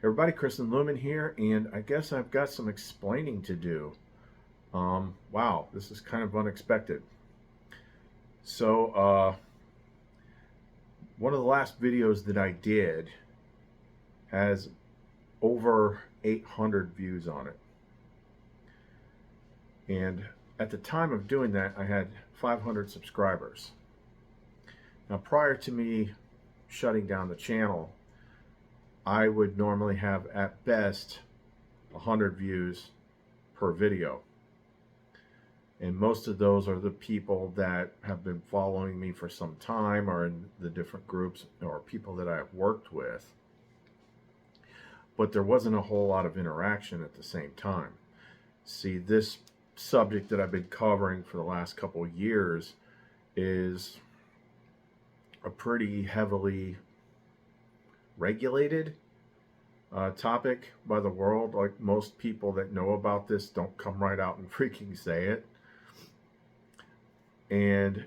Everybody, Chris and Lumen here, and I guess I've got some explaining to do. Wow, this is kind of unexpected. So, one of the last videos that I did has over 800 views on it. And at the time of doing that, I had 500 subscribers. Now, prior to me shutting down the channel, I would normally have at best 100 views per video. And most of those are the people that have been following me for some time or in the different groups or people that I've worked with. But there wasn't a whole lot of interaction at the same time. See, this subject that I've been covering for the last couple of years is a pretty heavily regulated topic by the world. Like, most people that know about this don't come right out and freaking say it. And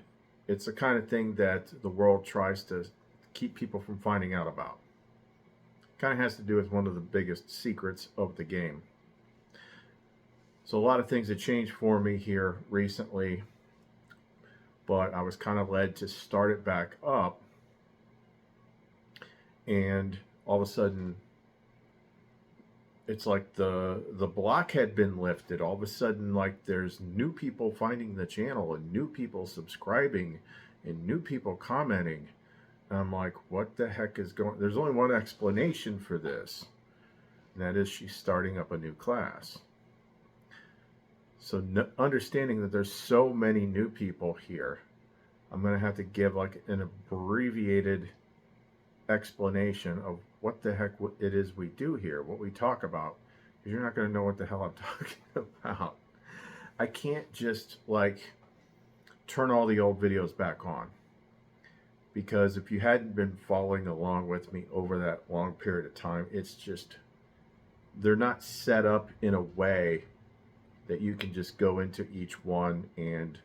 it's the kind of thing that the world tries to keep people from finding out about. Kind of has to do with one of the biggest secrets of the game. So a lot of things have changed for me here recently, but I was kind of led to start it back up. And all of a sudden, it's like the block had been lifted. All of a sudden, like, there's new people finding the channel and new people subscribing and new people commenting. And I'm like, what the heck is going on? There's only one explanation for this, and that is she's starting up a new class. So understanding that there's so many new people here, I'm going to have to give like an abbreviated explanation of what the heck it is we do here, what we talk about, because you're not going to know what the hell I'm talking about. I can't just like turn all the old videos back on, because if you hadn't been following along with me over that long period of time, it's just, they're not set up in a way that you can just go into each one and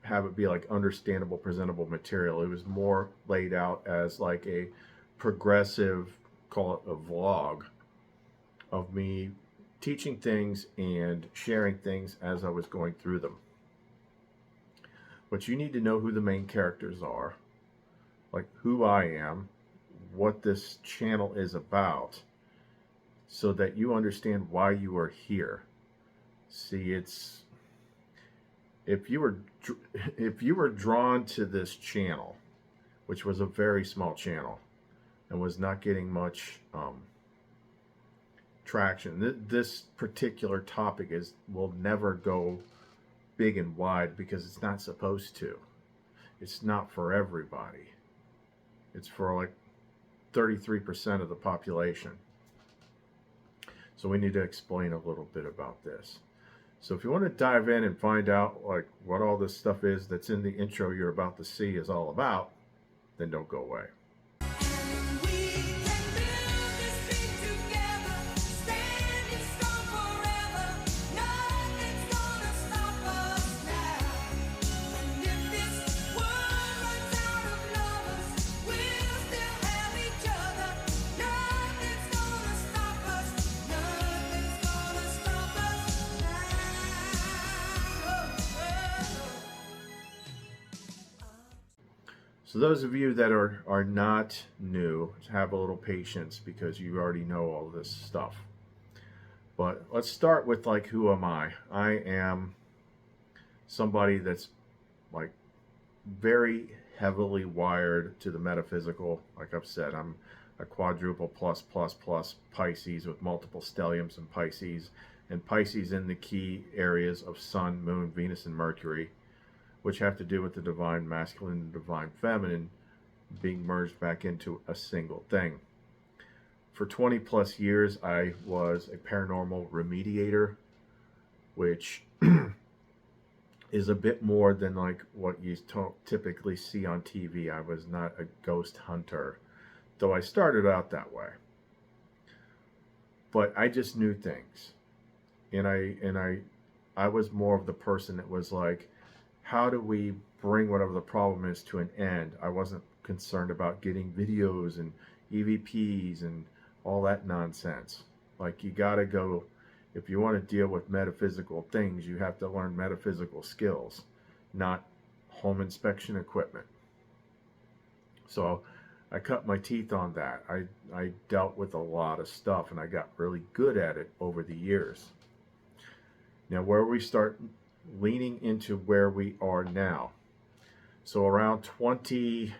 have it be like understandable, presentable material. It was more laid out as like a progressive, call it a vlog, of me teaching things and sharing things as I was going through them. But you need to know who the main characters are, like who I am, what this channel is about, so that you understand why you are here. See, it's, if you were drawn to this channel, which was a very small channel and was not getting much traction, this particular topic will never go big and wide, because it's not supposed to. It's not for everybody. It's for like 33% of the population. So we need to explain a little bit about this. So if you want to dive in and find out like what all this stuff is that's in the intro you're about to see is all about, then don't go away. So those of you that are not new, have a little patience, because you already know all this stuff. But let's start with like, who am I? I am somebody that's like very heavily wired to the metaphysical. Like I've said, I'm a quadruple plus Pisces with multiple stelliums in Pisces, and Pisces in the key areas of Sun, Moon, Venus, and Mercury, which have to do with the divine masculine and divine feminine being merged back into a single thing. For 20 plus years, I was a paranormal remediator, which is a bit more than like what you typically see on TV. I was not a ghost hunter, though I started out that way. But I just knew things. And I was more of the person that was like, how do we bring whatever the problem is to an end? I wasn't concerned about getting videos and EVPs and all that nonsense. Like, you got to go, if you want to deal with metaphysical things, you have to learn metaphysical skills, not home inspection equipment. So I cut my teeth on that. I dealt with a lot of stuff and I got really good at it over the years. Now, where we start leaning into where we are now. So around early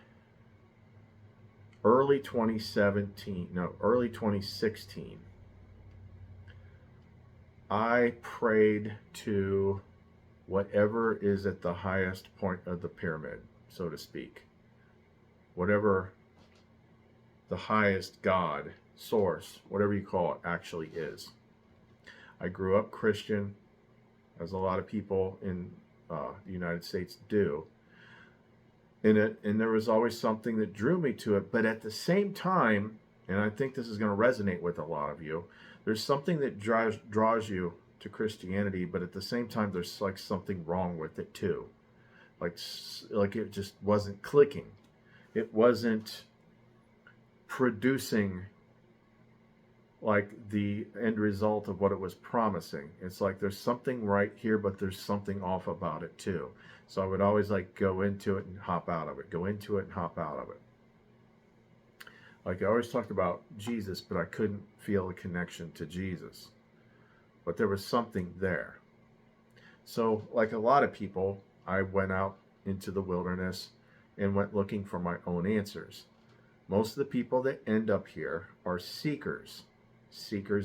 2017, no, early 2016, I prayed to whatever is at the highest point of the pyramid, so to speak. Whatever the highest God, source, whatever you call it, actually is. I grew up Christian, as a lot of people in the United States do. And there was always something that drew me to it. But at the same time, and I think this is going to resonate with a lot of you, there's something that draws you to Christianity, but at the same time, there's like something wrong with it too. Like it just wasn't clicking. It wasn't producing like the end result of what it was promising. It's like there's something right here, but there's something off about it too. So I would always like go into it and hop out of it, go into it and hop out of it. Like I always talked about Jesus, but I couldn't feel a connection to Jesus. But there was something there. So like a lot of people, I went out into the wilderness and went looking for my own answers. Most of the people that end up here are seekers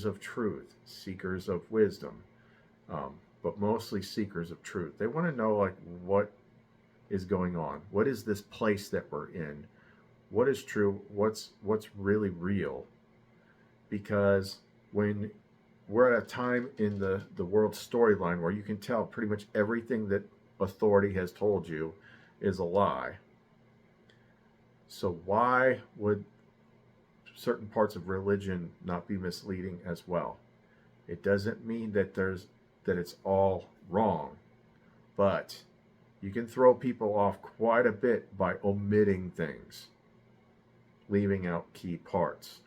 of truth, seekers of wisdom, but mostly seekers of truth. They want to know like what is going on. What is this place that we're in? What is true? What's really real? Because when we're at a time in the world storyline where you can tell pretty much everything that authority has told you is a lie. So why would certain parts of religion not be misleading as well? It doesn't mean that it's all wrong, but you can throw people off quite a bit by omitting things, leaving out key parts.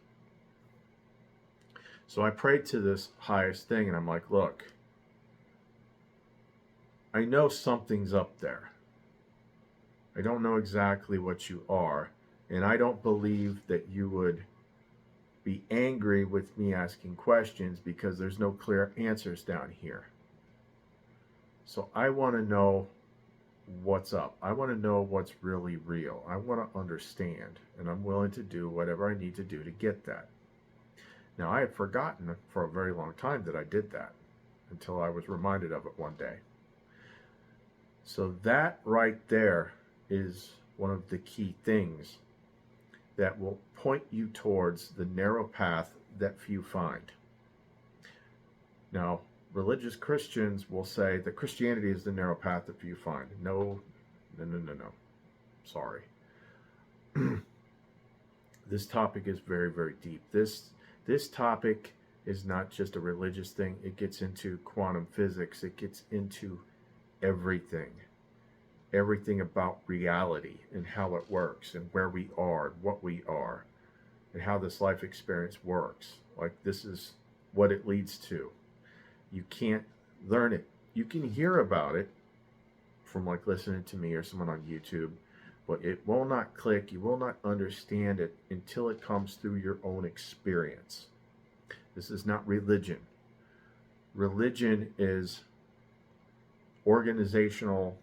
So I prayed to this highest thing and I'm like, look, I know something's up there. I don't know exactly what you are, and I don't believe that you would be angry with me asking questions because there's no clear answers down here. So I want to know what's up. I want to know what's really real. I want to understand, and I'm willing to do whatever I need to do to get that. Now, I had forgotten for a very long time that I did that until I was reminded of it one day. So that right there is one of the key things that will point you towards the narrow path that few find. Now, religious Christians will say that Christianity is the narrow path that few find. No. Sorry. This topic is very, very deep. This topic is not just a religious thing. It gets into quantum physics. It gets into everything about reality and how it works and where we are and what we are and how this life experience works. Like, this is what it leads to. You can't learn it. You can hear about it from like listening to me or someone on YouTube, but it will not click. You will not understand it until it comes through your own experience. This is not religion. Religion is organizational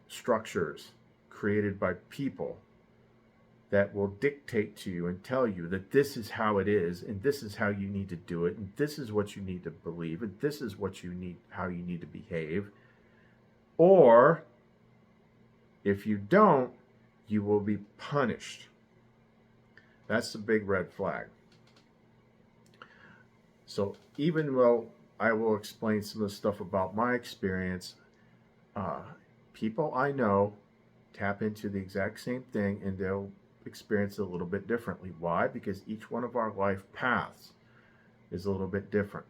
structures created by people that will dictate to you and tell you that this is how it is, and this is how you need to do it, and this is what you need to believe, and this is what you need, how you need to behave. Or if you don't, you will be punished. That's the big red flag. So even though I will explain some of the stuff about my experience, people I know tap into the exact same thing and they'll experience it a little bit differently. Why? Because each one of our life paths is a little bit different.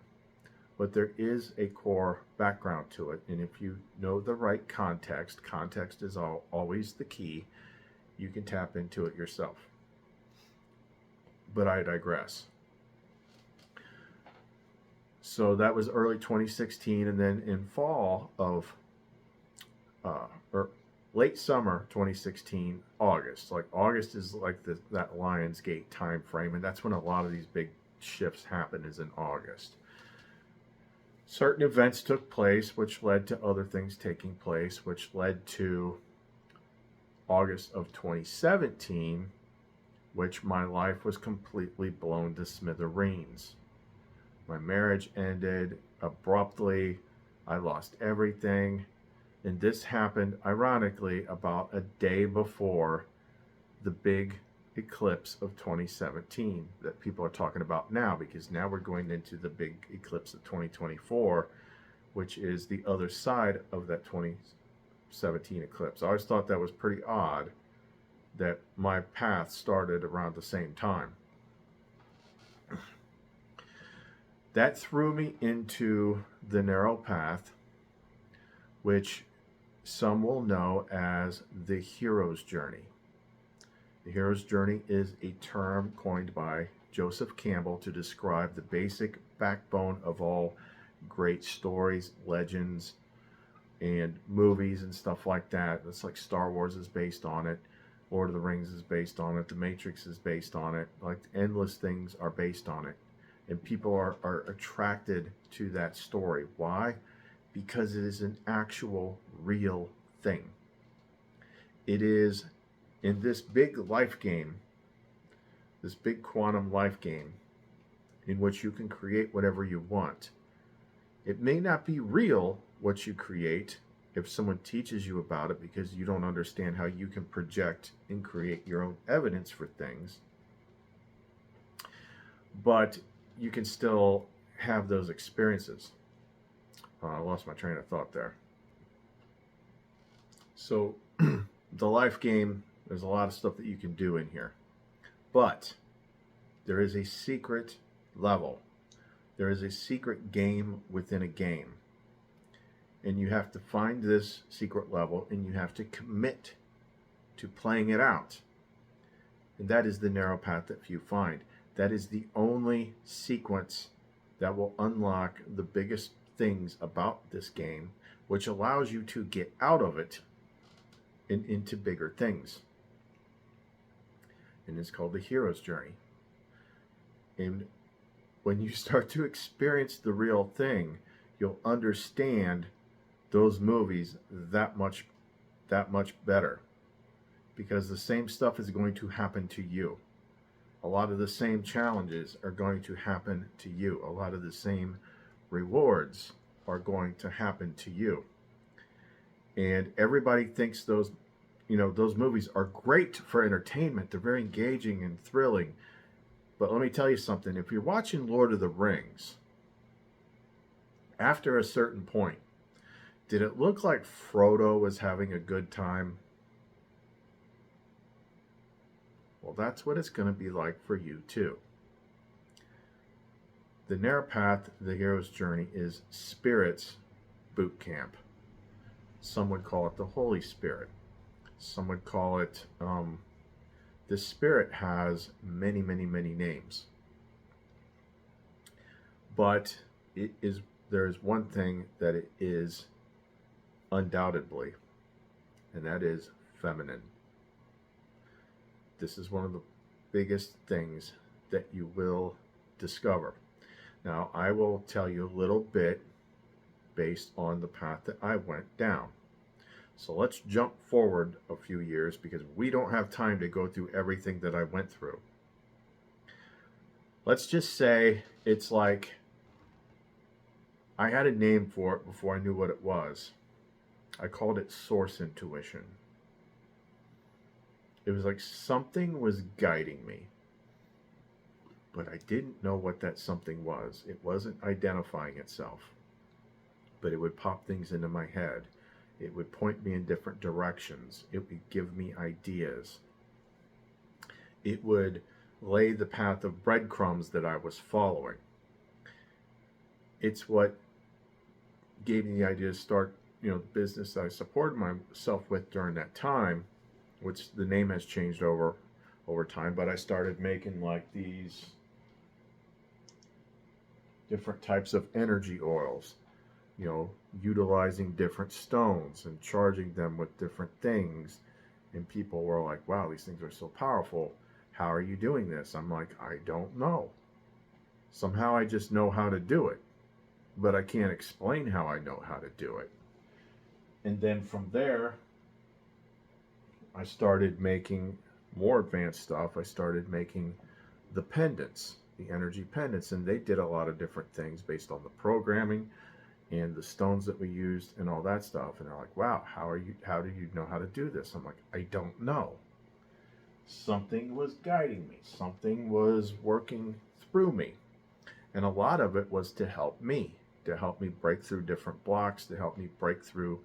But there is a core background to it. And if you know the right context is always the key, you can tap into it yourself. but I digress. So that was early 2016, and then in fall of or late summer 2016, August. Like August is like that Lionsgate time frame, and that's when a lot of these big shifts happen. Is in August. Certain events took place, which led to other things taking place, which led to August of 2017, which my life was completely blown to smithereens. My marriage ended abruptly. I lost everything. And this happened, ironically, about a day before the big eclipse of 2017 that people are talking about now, because now we're going into the big eclipse of 2024, which is the other side of that 2017 eclipse. I always thought that was pretty odd that my path started around the same time. That threw me into the narrow path, which some will know as the hero's journey. The hero's journey is a term coined by Joseph Campbell to describe the basic backbone of all great stories, legends, and movies and stuff like that. It's like Star Wars is based on it, Lord of the Rings is based on it, The Matrix is based on it, like endless things are based on it. And people are attracted to that story. Why? Because it is an actual, real thing. It is in this big life game, this big quantum life game, in which you can create whatever you want. It may not be real what you create if someone teaches you about it, because you don't understand how you can project and create your own evidence for things. But you can still have those experiences. I lost my train of thought there. So the life game, there's a lot of stuff that you can do in here. But there is a secret level. There is a secret game within a game. And you have to find this secret level, and you have to commit to playing it out. And that is the narrow path that few find. That is the only sequence that will unlock the biggest things about this game, which allows you to get out of it and into bigger things. And it's called the hero's journey. And when you start to experience the real thing, you'll understand those movies that much better, because the same stuff is going to happen to you. A lot of the same challenges are going to happen to you. A lot of the same rewards are going to happen to you. And everybody thinks those movies are great for entertainment. They're very engaging and thrilling. But let me tell you something. If you're watching Lord of the Rings, after a certain point, did it look like Frodo was having a good time? Well, that's what it's going to be like for you too. The narrow path, the hero's journey, is Spirit's boot camp. Some would call it the Holy Spirit. Some would call it, the Spirit has many, many, many names. But there is one thing that it is undoubtedly, and that is feminine. This is one of the biggest things that you will discover. Now, I will tell you a little bit based on the path that I went down. So let's jump forward a few years, because we don't have time to go through everything that I went through. Let's just say it's like I had a name for it before I knew what it was. I called it source intuition. It was like something was guiding me, but I didn't know what that something was. It wasn't identifying itself, but it would pop things into my head. It would point me in different directions. It would give me ideas. It would lay the path of breadcrumbs that I was following. It's what gave me the idea to start, the business that I supported myself with during that time, which the name has changed over over time, but I started making like these different types of energy oils, you know, utilizing different stones and charging them with different things. And people were like, wow, these things are so powerful. How are you doing this? I'm like, I don't know. Somehow I just know how to do it, but I can't explain how I know how to do it. And then from there, I started making more advanced stuff. I started making the pendants, the energy pendants, and they did a lot of different things based on the programming and the stones that we used and all that stuff. And they're like, wow, how do you know how to do this? I'm like, I don't know. Something was guiding me. Something was working through me. And a lot of it was to help me break through different blocks, to help me break through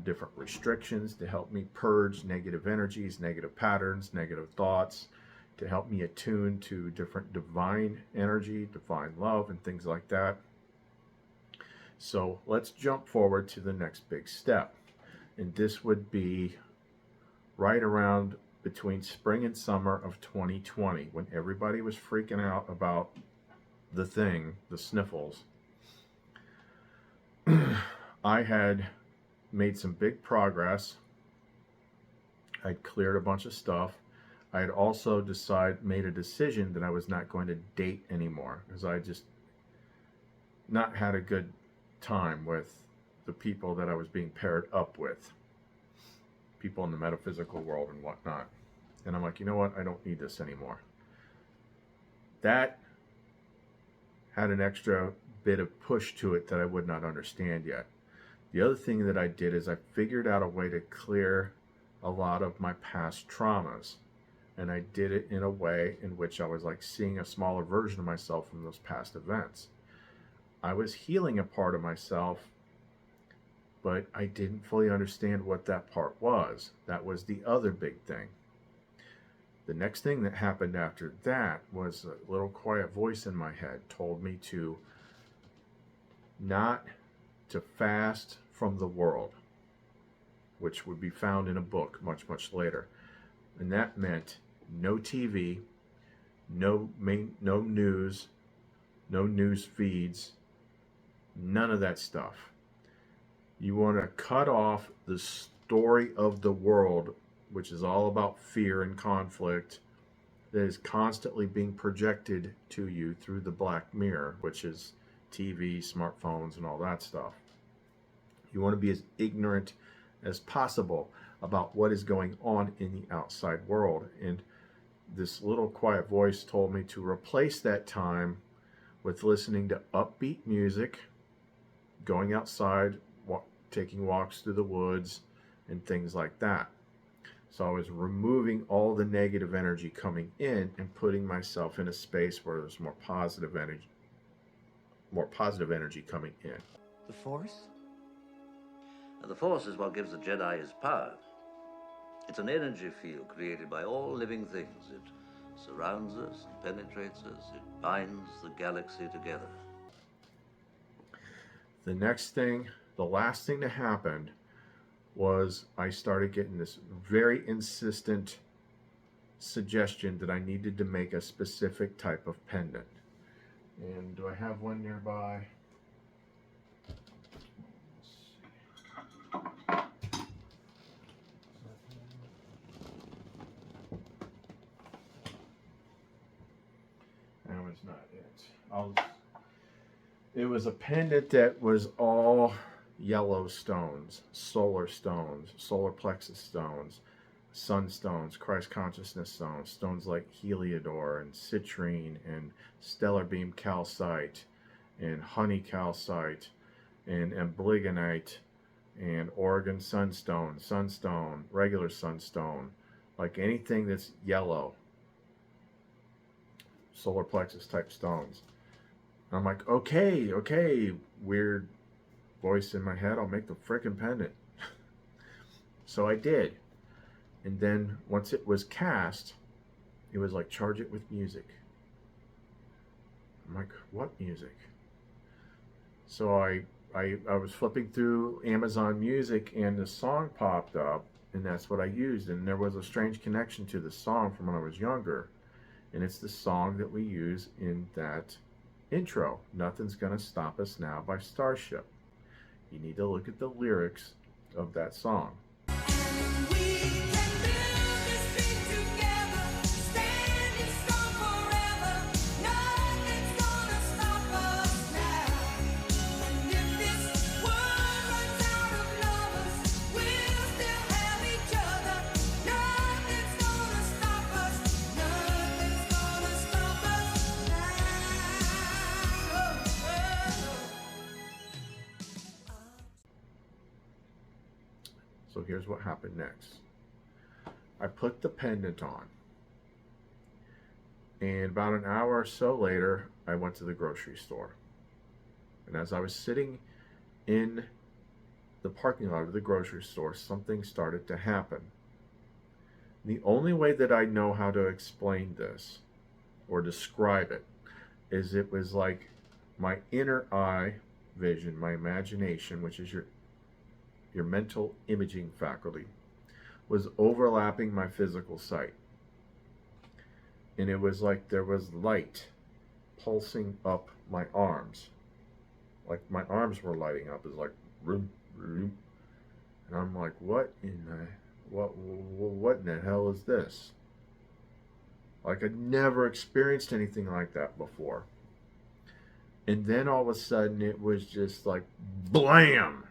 different restrictions, to help me purge negative energies, negative patterns, negative thoughts, to help me attune to different divine energy, divine love, and things like that. So let's jump forward to the next big step. And this would be right around between spring and summer of 2020, when everybody was freaking out about the thing, the sniffles. I had made some big progress. I'd cleared a bunch of stuff. I had also made a decision that I was not going to date anymore, because I just not had a good time with the people that I was being paired up with, people in the metaphysical world and whatnot. And I'm like, you know what? I don't need this anymore. That had an extra bit of push to it that I would not understand yet. The other thing that I did is I figured out a way to clear a lot of my past traumas. And I did it in a way in which I was like seeing a smaller version of myself from those past events. I was healing a part of myself, but I didn't fully understand what that part was. That was the other big thing. The next thing that happened after that was a little quiet voice in my head told me to not to fast from the world, which would be found in a book much, much later. And that meant no TV, no news, no news feeds, none of that stuff. You want to cut off the story of the world, which is all about fear and conflict, that is constantly being projected to you through the black mirror, which is TV, smartphones, and all that stuff. You want to be as ignorant as possible about what is going on in the outside world. And this little quiet voice told me to replace that time with listening to upbeat music, going outside, taking walks through the woods, and things like that. So I was removing all the negative energy coming in and putting myself in a space where there's more positive energy coming in. The Force? The Force is what gives the Jedi his power. It's an energy field created by all living things. It surrounds us, penetrates us, it binds the galaxy together. The last thing that happened was I started getting this very insistent suggestion that I needed to make a specific type of pendant. And do I have one nearby? That was not it. It was a pendant that was all yellow stones, solar plexus stones, sunstones, Christ consciousness stones, stones like heliodor and citrine and stellar beam calcite and honey calcite and amblygonite and Oregon sunstone, regular sunstone, like anything that's yellow, solar plexus type stones. I'm like, okay, weird voice in my head, I'll make the frickin' pendant. So I did. And then once it was cast, it was like, charge it with music. I'm like, what music? So I was flipping through Amazon Music and the song popped up, And that's what I used. And there was a strange connection to the song from when I was younger. And it's the song that we use in that intro, Nothing's Gonna Stop Us Now by Starship. You need to look at the lyrics of that song. So here's what happened next. I put the pendant on. And about an hour or so later, I went to the grocery store. And as I was sitting in the parking lot of the grocery store, something started to happen. The only way that I know how to explain this or describe it is it was like my inner eye vision, my imagination, which is your mental imaging faculty, was overlapping my physical sight. And it was like there was light pulsing up my arms. Like my arms were lighting up. It was like, room, room. And I'm like, what in the hell is this? Like I'd never experienced anything like that before. And then all of a sudden it was just like, blam!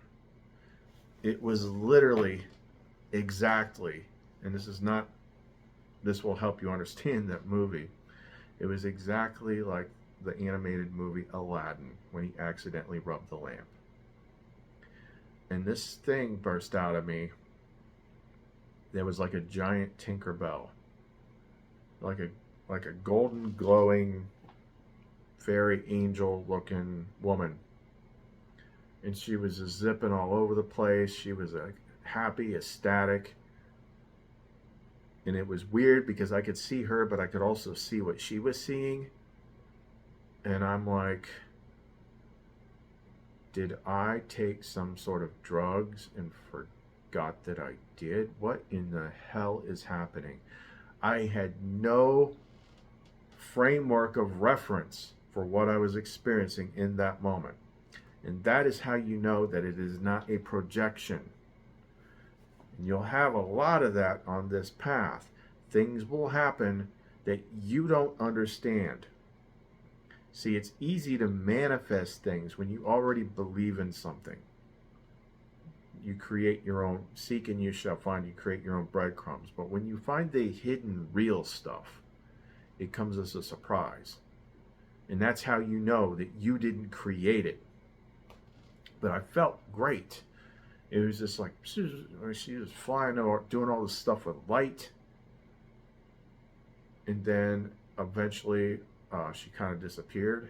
It was literally exactly, and this will help you understand that movie. It was exactly like the animated movie Aladdin when he accidentally rubbed the lamp. And this thing burst out of me. There was like a giant Tinkerbell, like a golden glowing fairy angel looking woman. And she was just zipping all over the place. She was happy, ecstatic. And it was weird because I could see her, but I could also see what she was seeing. And I'm like, did I take some sort of drugs and forgot that I did? What in the hell is happening? I had no framework of reference for what I was experiencing in that moment. And that is how you know that it is not a projection. And you'll have a lot of that on this path. Things will happen that you don't understand. See, it's easy to manifest things when you already believe in something. You create your own, seek and you shall find, you create your own breadcrumbs. But when you find the hidden real stuff, it comes as a surprise. And that's how you know that you didn't create it. But I felt great. It was just like, she was flying or doing all this stuff with light. And then eventually she kind of disappeared.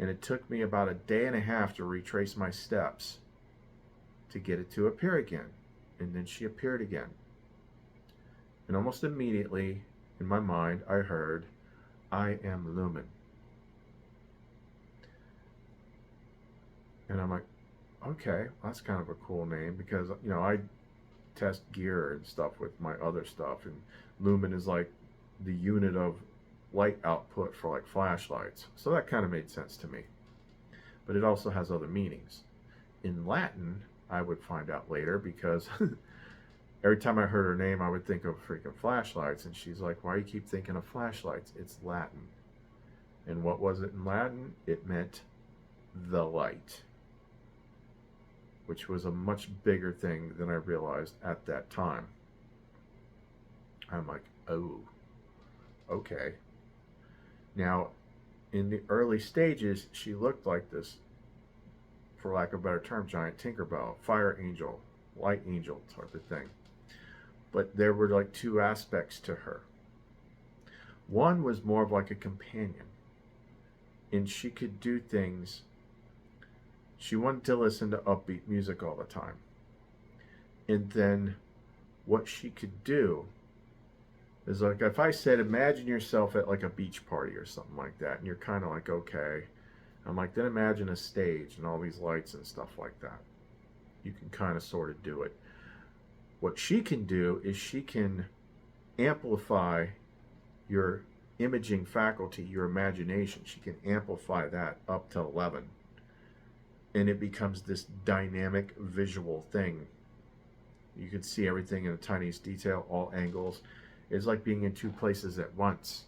And it took me about a day and a half to retrace my steps to get it to appear again. And then she appeared again. And almost immediately in my mind, I heard, I am Lumen. And I'm like, okay, that's kind of a cool name because, you know, I test gear and stuff with my other stuff. And Lumen is like the unit of light output for like flashlights. So that kind of made sense to me. But it also has other meanings. In Latin, I would find out later because every time I heard her name, I would think of freaking flashlights. And she's like, why do you keep thinking of flashlights? It's Latin. And what was it in Latin? It meant the light, which was a much bigger thing than I realized at that time. I'm like, oh, okay. Now, in the early stages, she looked like this, for lack of a better term, giant Tinkerbell, fire angel, light angel type of thing. But there were like two aspects to her. One was more of like a companion, and she could do things. She wanted to listen to upbeat music all the time. And then what she could do is like, if I said, imagine yourself at like a beach party or something like that, and you're kind of like, okay. I'm like, then imagine a stage and all these lights and stuff like that. You can kind of sort of do it. What she can do is she can amplify your imaging faculty, your imagination. She can amplify that up to 11. And it becomes this dynamic visual thing. You can see everything in the tiniest detail, all angles. It's like being in two places at once.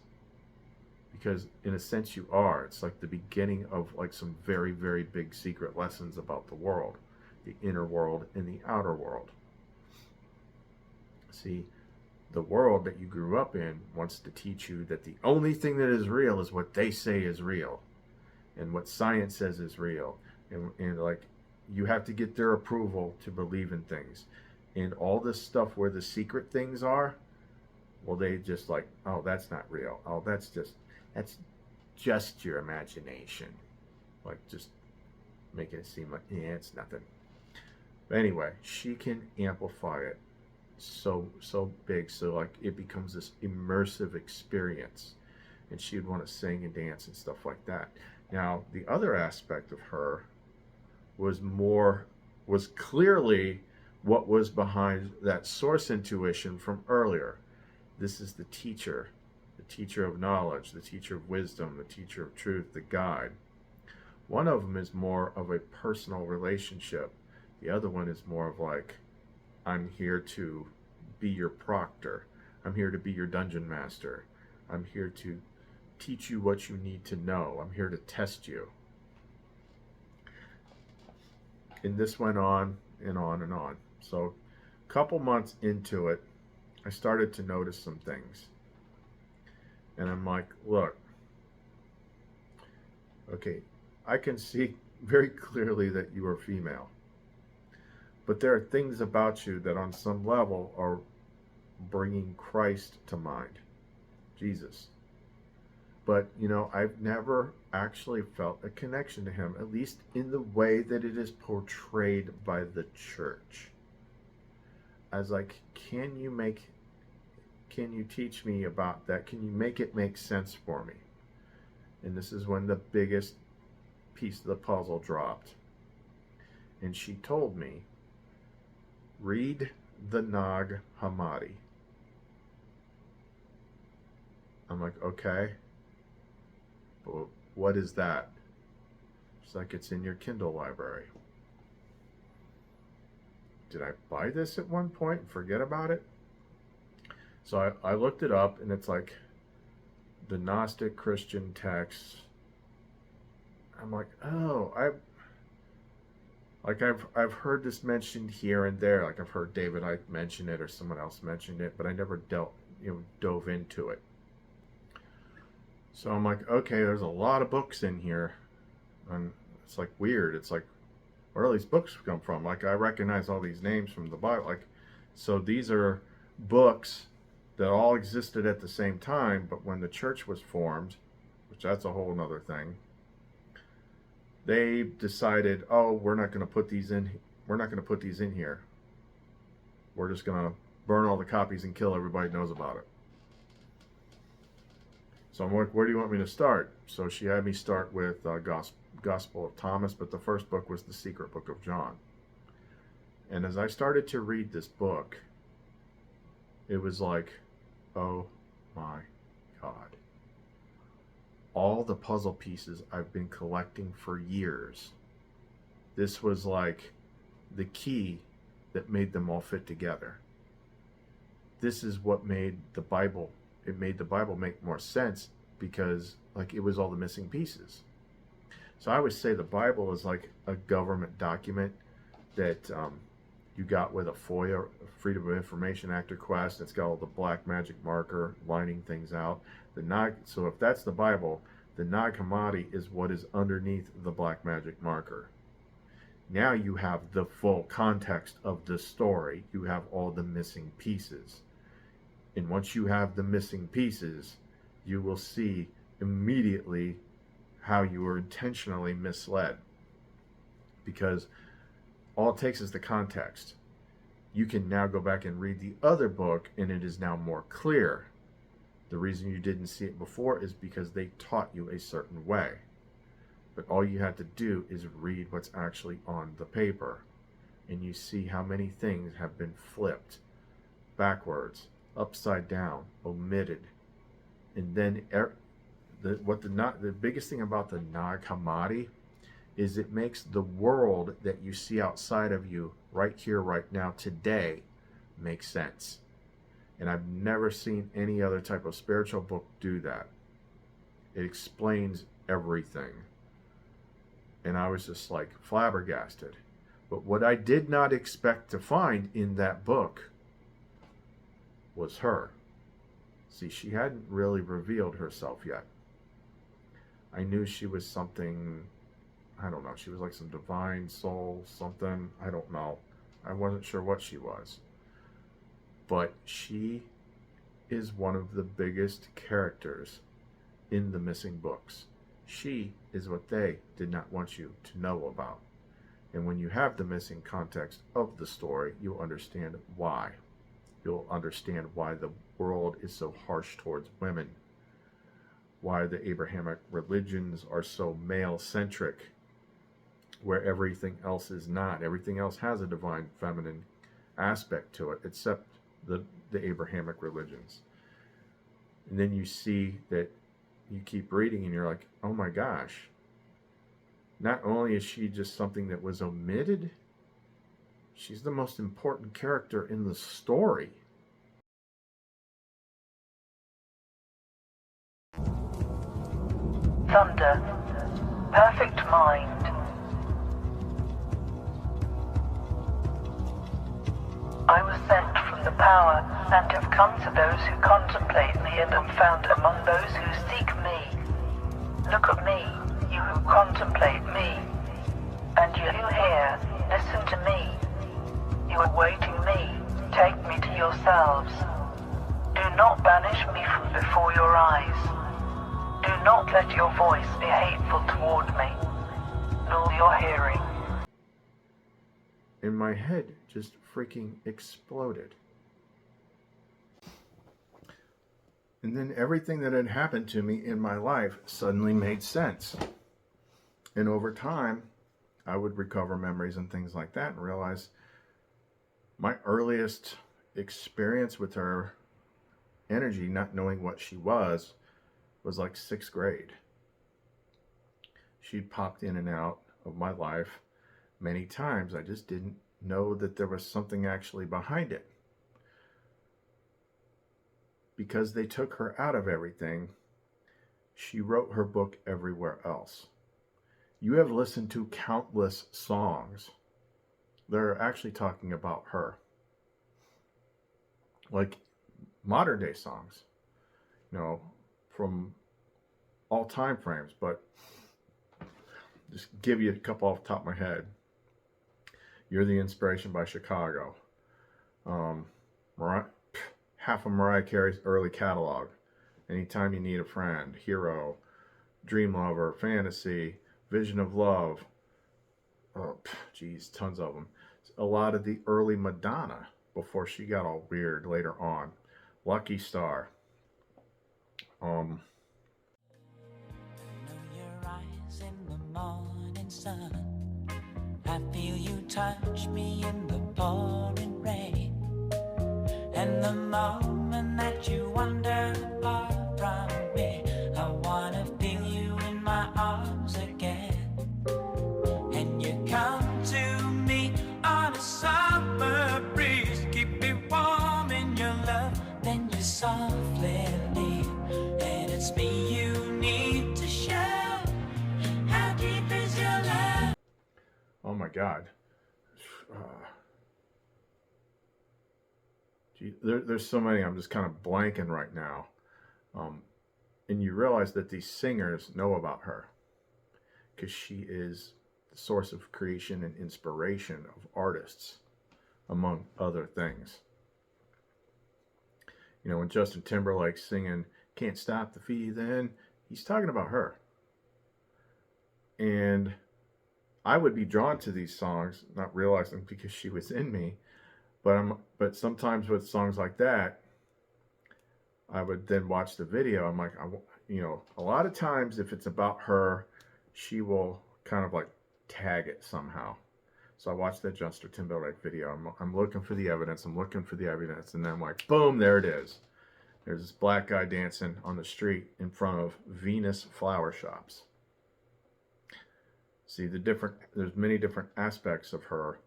Because in a sense you are. It's like the beginning of like some very, very big secret lessons about the world. The inner world and the outer world. See, the world that you grew up in wants to teach you that the only thing that is real is what they say is real. And what science says is real. And like, you have to get their approval to believe in things. And all this stuff where the secret things are, well, they just like, oh, that's not real. Oh, that's just your imagination. Like, just making it seem like, yeah, it's nothing. But anyway, she can amplify it so big, so like it becomes this immersive experience, and she'd want to sing and dance and stuff like that. Now, the other aspect of her was clearly what was behind that source intuition from earlier. This is the teacher of knowledge, the teacher of wisdom, the teacher of truth, the guide. One of them is more of a personal relationship. The other one is more of like, I'm here to be your proctor. I'm here to be your dungeon master. I'm here to teach you what you need to know. I'm here to test you. And this went on and on and on. So a couple months into it, I started to notice some things. And I'm like, look, okay, I can see very clearly that you are female. But there are things about you that on some level are bringing Christ to mind, Jesus. But, you know, I've never actually felt a connection to him, at least in the way that it is portrayed by the church. I was like, can you teach me about that? Can you make it make sense for me? And this is when the biggest piece of the puzzle dropped. And she told me, read the Nag Hammadi. I'm like, okay. But what is that? It's like, it's in your Kindle library. Did I buy this at one point and forget about it? So I looked it up, and it's like the Gnostic Christian texts. I'm like, oh, I've heard this mentioned here and there. Like, I've heard David Icke mention it or someone else mentioned it, but I never dove into it. So I'm like, okay, there's a lot of books in here, and it's like weird. It's like, where do these books come from? Like, I recognize all these names from the Bible. Like, so these are books that all existed at the same time, but when the church was formed, which that's a whole nother thing, they decided, oh, we're not going to put these in. We're not going to put these in here. We're just going to burn all the copies and kill everybody who knows about it. So I'm like, where do you want me to start? So she had me start with Gospel of Thomas, but the first book was the Secret Book of John. And as I started to read this book, it was like, oh my God. All the puzzle pieces I've been collecting for years. This was like the key that made them all fit together. This is what made the Bible, it made the Bible make more sense, because like it was all the missing pieces. So I always say the Bible is like a government document that you got with a FOIA, Freedom of Information Act request. It's got all the black magic marker lining things out. So if that's the Bible, the Nag Hammadi is what is underneath the black magic marker. Now you have the full context of the story. You have all the missing pieces. And once you have the missing pieces, you will see immediately how you were intentionally misled. Because all it takes is the context. You can now go back and read the other book, and it is now more clear. The reason you didn't see it before is because they taught you a certain way. But all you have to do is read what's actually on the paper, and you see how many things have been flipped backwards, upside down, omitted. And then the biggest thing about the Nag Hammadi is it makes the world that you see outside of you right here, right now, today, make sense. And I've never seen any other type of spiritual book do that. It explains everything. And I was just like flabbergasted. But what I did not expect to find in that book was her. See, she hadn't really revealed herself yet. I knew she was something, I don't know, she was like some divine soul, something, I don't know. I wasn't sure what she was. But she is one of the biggest characters in the missing books. She is what they did not want you to know about. And when you have the missing context of the story, you'll understand why. You'll understand why the world is so harsh towards women, why the Abrahamic religions are so male-centric, where everything else is not. Everything else has a divine feminine aspect to it, except the Abrahamic religions. And then you see that you keep reading and you're like, oh my gosh, not only is she just something that was omitted, she's the most important character in the story. Thunder, perfect mind. I was sent from the power and have come to those who contemplate me and am found among those who seek me. Look at me, you who contemplate me, and you who hear, listen to me. You are waiting me, take me to yourselves. Do not banish me from before your eyes. Do not let your voice be hateful toward me, nor your hearing. And my head just freaking exploded. And then everything that had happened to me in my life suddenly made sense. And over time, I would recover memories and things like that and realize my earliest experience with her energy, not knowing what she was like 6th grade. She'd popped in and out of my life many times. I just didn't know that there was something actually behind it. Because they took her out of everything, she wrote her book everywhere else. You have listened to countless songs. They're actually talking about her. Like modern day songs, you know, from all time frames, but just give you a couple off the top of my head. You're the Inspiration by Chicago. Half of Mariah Carey's early catalog. Anytime You Need a Friend, Hero, Dream Lover, Fantasy, Vision of Love. Oh, geez, tons of them. A lot of the early Madonna before she got all weird later on. Lucky Star. Sun. I feel you touch me in the pouring rain, and the moment that you wander far from me, I wanna feel you in my arms again. And you come to me on a summer breeze, keep me warm in your love, then you softly leave, and it's me you need to show. Oh my God. There's so many, I'm just kind of blanking right now. And you realize that these singers know about her because she is the source of creation and inspiration of artists, among other things. You know, when Justin Timberlake's singing Can't Stop the Feeling, he's talking about her. And I would be drawn to these songs, not realizing because she was in me, but sometimes with songs like that, I would then watch the video. I'm like, you know, a lot of times if it's about her, she will kind of like tag it somehow. So I watched that Justin Timberlake video. I'm looking for the evidence. I'm looking for the evidence. And then I'm like, boom, there it is. There's this black guy dancing on the street in front of Venus flower shops. See, there's many different aspects of her,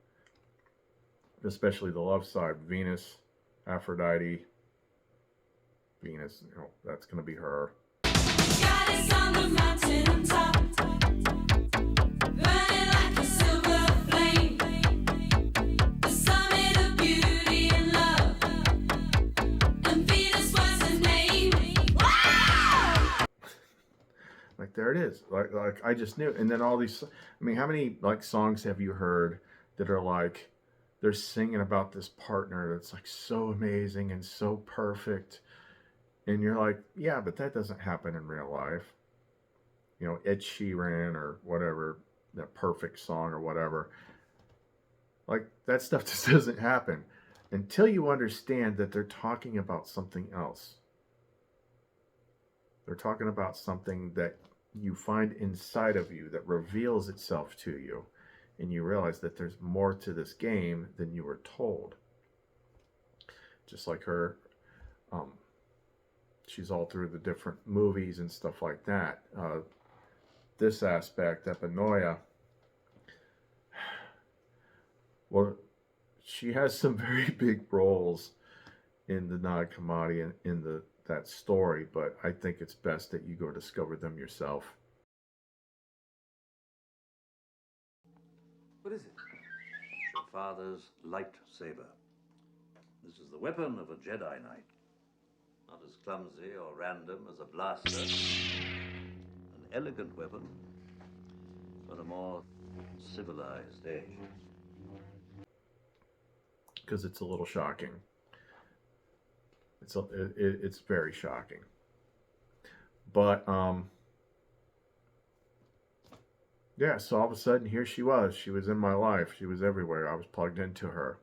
especially the love side. Venus, Aphrodite, Venus, that's going to be her. Goddess on the mountain top, burning like a silver flame, the summit of beauty and love, and Venus was her name. Wow! Like, there it is. Like I just knew. And then all these, I mean, how many like songs have you heard that are like, they're singing about this partner that's like so amazing and so perfect, and you're like, yeah, but that doesn't happen in real life. Ed Sheeran or whatever, that perfect song or whatever. Like, that stuff just doesn't happen until you understand that they're talking about something else. They're talking about something that you find inside of you that reveals itself to you, and you realize that there's more to this game than you were told. Just like her, she's all through the different movies and stuff like that. This aspect, Epinoia, well, she has some very big roles in the Nag Hammadi and in that story, but I think it's best that you go discover them yourself. What is it? Your father's lightsaber. This is the weapon of a Jedi Knight. Not as clumsy or random as a blaster. An elegant weapon for a more civilized age. Because it's a little shocking. It's very shocking. But yeah, so all of a sudden here she was. She was in my life. She was everywhere. I was plugged into her.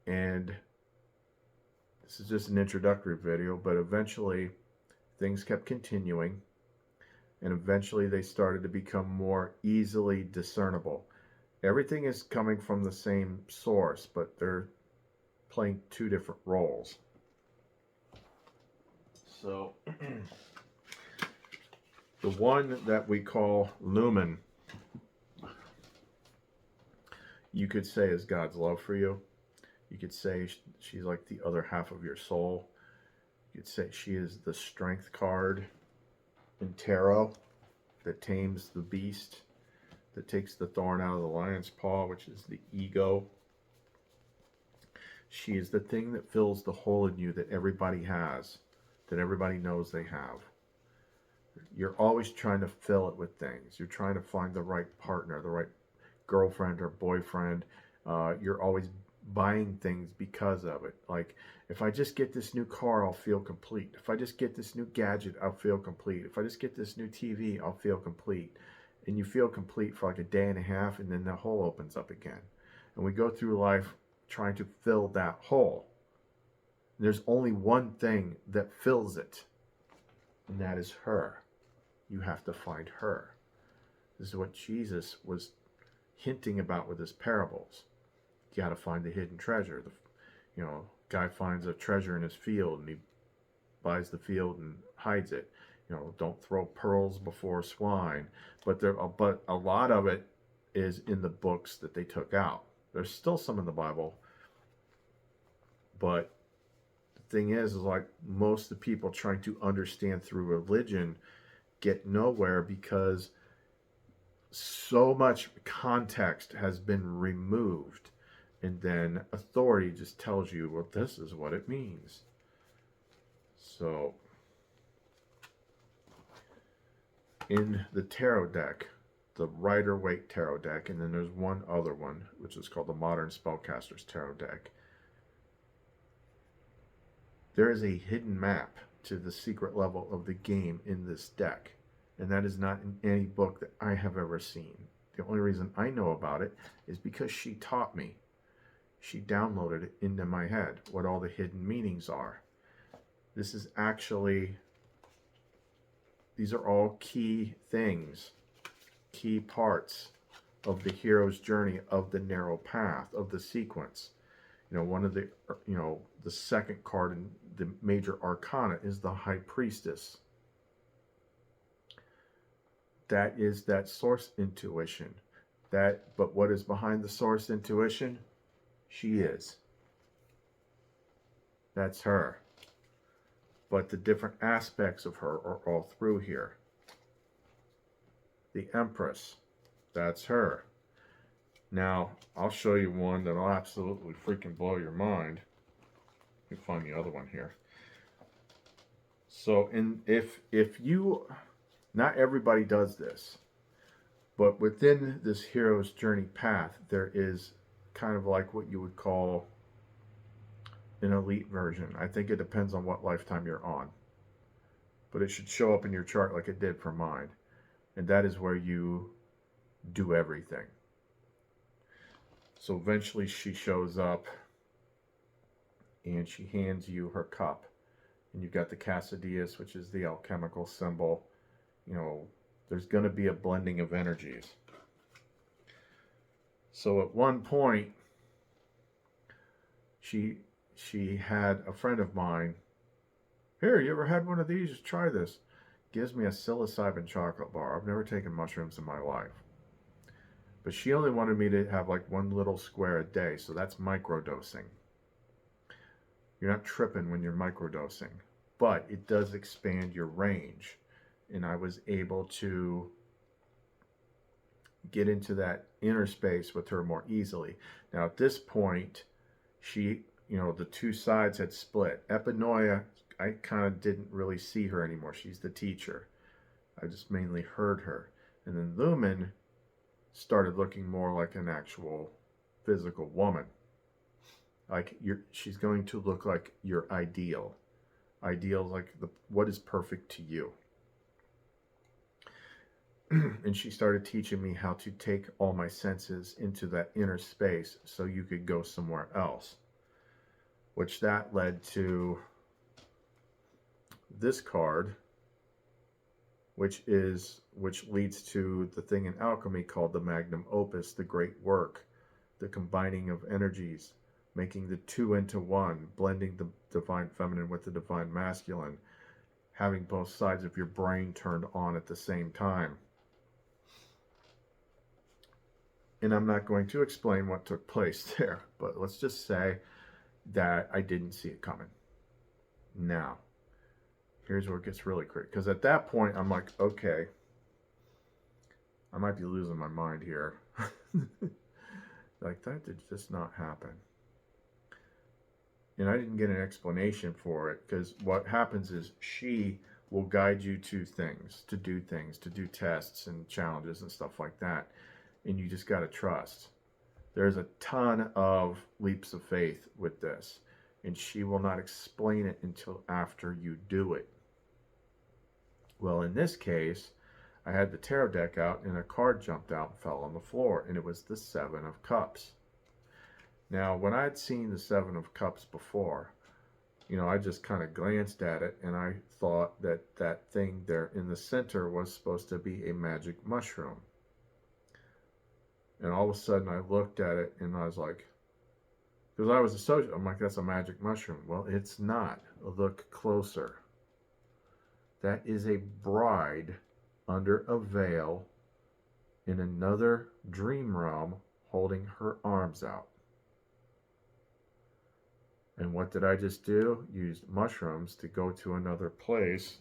And this is just an introductory video, but eventually things kept continuing, and eventually they started to become more easily discernible. Everything is coming from the same source, but they're playing two different roles. So the one that we call Lumen, you could say is God's love for you. You could say she's like the other half of your soul. You could say she is the strength card in tarot that tames the beast, that takes the thorn out of the lion's paw, which is the ego. She is the thing that fills the hole in you that everybody has, that everybody knows they have. You're always trying to fill it with things. You're trying to find the right partner, the right girlfriend or boyfriend. You're always buying things because of it. Like, if I just get this new car, I'll feel complete. If I just get this new gadget, I'll feel complete. If I just get this new TV, I'll feel complete. And you feel complete for like a day and a half, and then the hole opens up again. And we go through life trying to fill that hole. There's only one thing that fills it, and that is her. You have to find her. This is what Jesus was hinting about with his parables. You got to find the hidden treasure. Guy finds a treasure in his field, and he buys the field and hides it. Don't throw pearls before swine. But a lot of it is in the books that they took out. There's still some in the Bible, but the thing is like most of the people trying to understand through religion get nowhere, because so much context has been removed, and then authority just tells you, well, this is what it means. So in the tarot deck, the Rider-Waite tarot deck, and then there's one other one which is called the Modern Spellcasters tarot deck, there is a hidden map to the secret level of the game in this deck, and that is not in any book that I have ever seen. The only reason I know about it is because she taught me. She downloaded it into my head, what all the hidden meanings are. This is actually, these are all key things, key parts of the hero's journey of the narrow path of the sequence. One of the, the second card in the major arcana is the High Priestess. That is that source intuition. But what is behind the source intuition? She is. That's her. But the different aspects of her are all through here. The Empress, that's her. Now, I'll show you one that'll absolutely freaking blow your mind. Let me find the other one here. So, if you, not everybody does this, but within this hero's journey path, there is kind of like what you would call an elite version. I think it depends on what lifetime you're on. But it should show up in your chart like it did for mine. And that is where you do everything. So eventually she shows up and she hands you her cup. And you've got the Cassidus, which is the alchemical symbol. There's going to be a blending of energies. So at one point, she had a friend of mine, here, you ever had one of these? Just try this. Gives me a psilocybin chocolate bar. I've never taken mushrooms in my life. But she only wanted me to have like one little square a day, so that's microdosing. You're not tripping when you're microdosing, but it does expand your range. And I was able to get into that inner space with her more easily. Now at this point, she, the two sides had split. Epinoia, I kind of didn't really see her anymore. She's the teacher. I just mainly heard her. And then Lumen started looking more like an actual physical woman. Like she's going to look like your ideal. Ideal, like what is perfect to you. And she started teaching me how to take all my senses into that inner space so you could go somewhere else. Which that led to this card, which leads to the thing in alchemy called the magnum opus, the great work, the combining of energies, making the two into one, blending the divine feminine with the divine masculine, having both sides of your brain turned on at the same time. And I'm not going to explain what took place there, but let's just say that I didn't see it coming. Now, here's where it gets really crazy. Because at that point, I'm like, okay, I might be losing my mind here. Like, that did just not happen. And I didn't get an explanation for it, because what happens is she will guide you to things, to do tests and challenges and stuff like that. And you just got to trust. There's a ton of leaps of faith with this. And she will not explain it until after you do it. Well, in this case, I had the tarot deck out and a card jumped out and fell on the floor. And it was the Seven of Cups. Now, when I had seen the Seven of Cups before, I just kind of glanced at it and I thought that that thing there in the center was supposed to be a magic mushroom. And all of a sudden I looked at it and I was like, because I was associated, I'm like, that's a magic mushroom. Well, it's not. Look closer. That is a bride under a veil in another dream realm holding her arms out. And what did I just do? Used mushrooms to go to another place,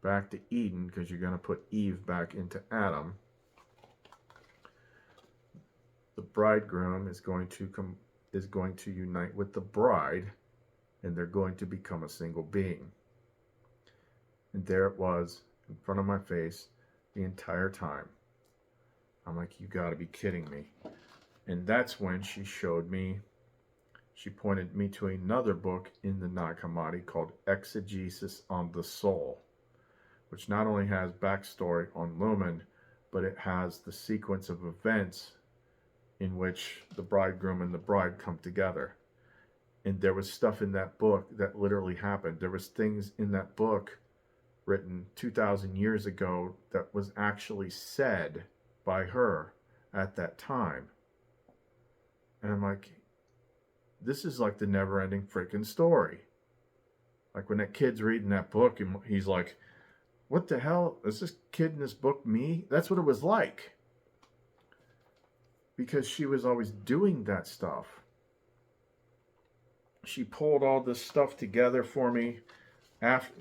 back to Eden, because you're going to put Eve back into Adam. The bridegroom is going to unite with the bride, and they're going to become a single being. And there it was in front of my face the entire time. I'm like, you got to be kidding me. And that's when she showed me, she pointed me to another book in the Nag Hammadi called Exegesis on the Soul, which not only has backstory on Lumen, but it has the sequence of events in which the bridegroom and the bride come together. And there was stuff in that book that literally happened. There was things in that book written 2,000 years ago that was actually said by her at that time. And I'm like, this is like the never-ending freaking story. Like when that kid's reading that book and he's like, what the hell? Is this kid in this book me? That's what it was like. Because she was always doing that stuff. She pulled all this stuff together for me after,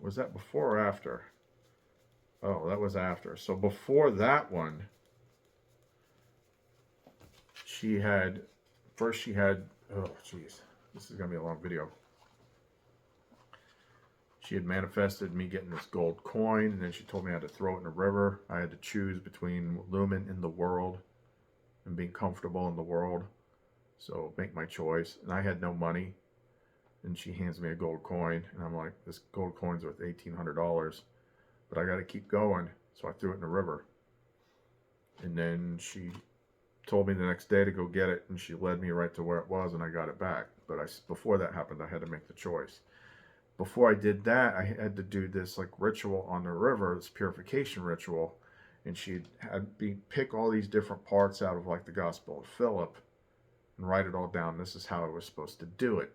was that before or after? Oh, that was after. So before that one, she had, oh geez, this is going to be a long video. She had manifested me getting this gold coin, and then she told me I had to throw it in a river. I had to choose between lumen in the world and being comfortable in the world. So make my choice. And I had no money. And she hands me a gold coin, and I'm like, this gold coin's worth $1,800, but I got to keep going. So I threw it in the river. And then she told me the next day to go get it, and she led me right to where it was, and I got it back. But before that happened, I had to make the choice. Before I did that, I had to do this like ritual on the river, this purification ritual, and she had me pick all these different parts out of like the Gospel of Philip and write it all down. This is how I was supposed to do it.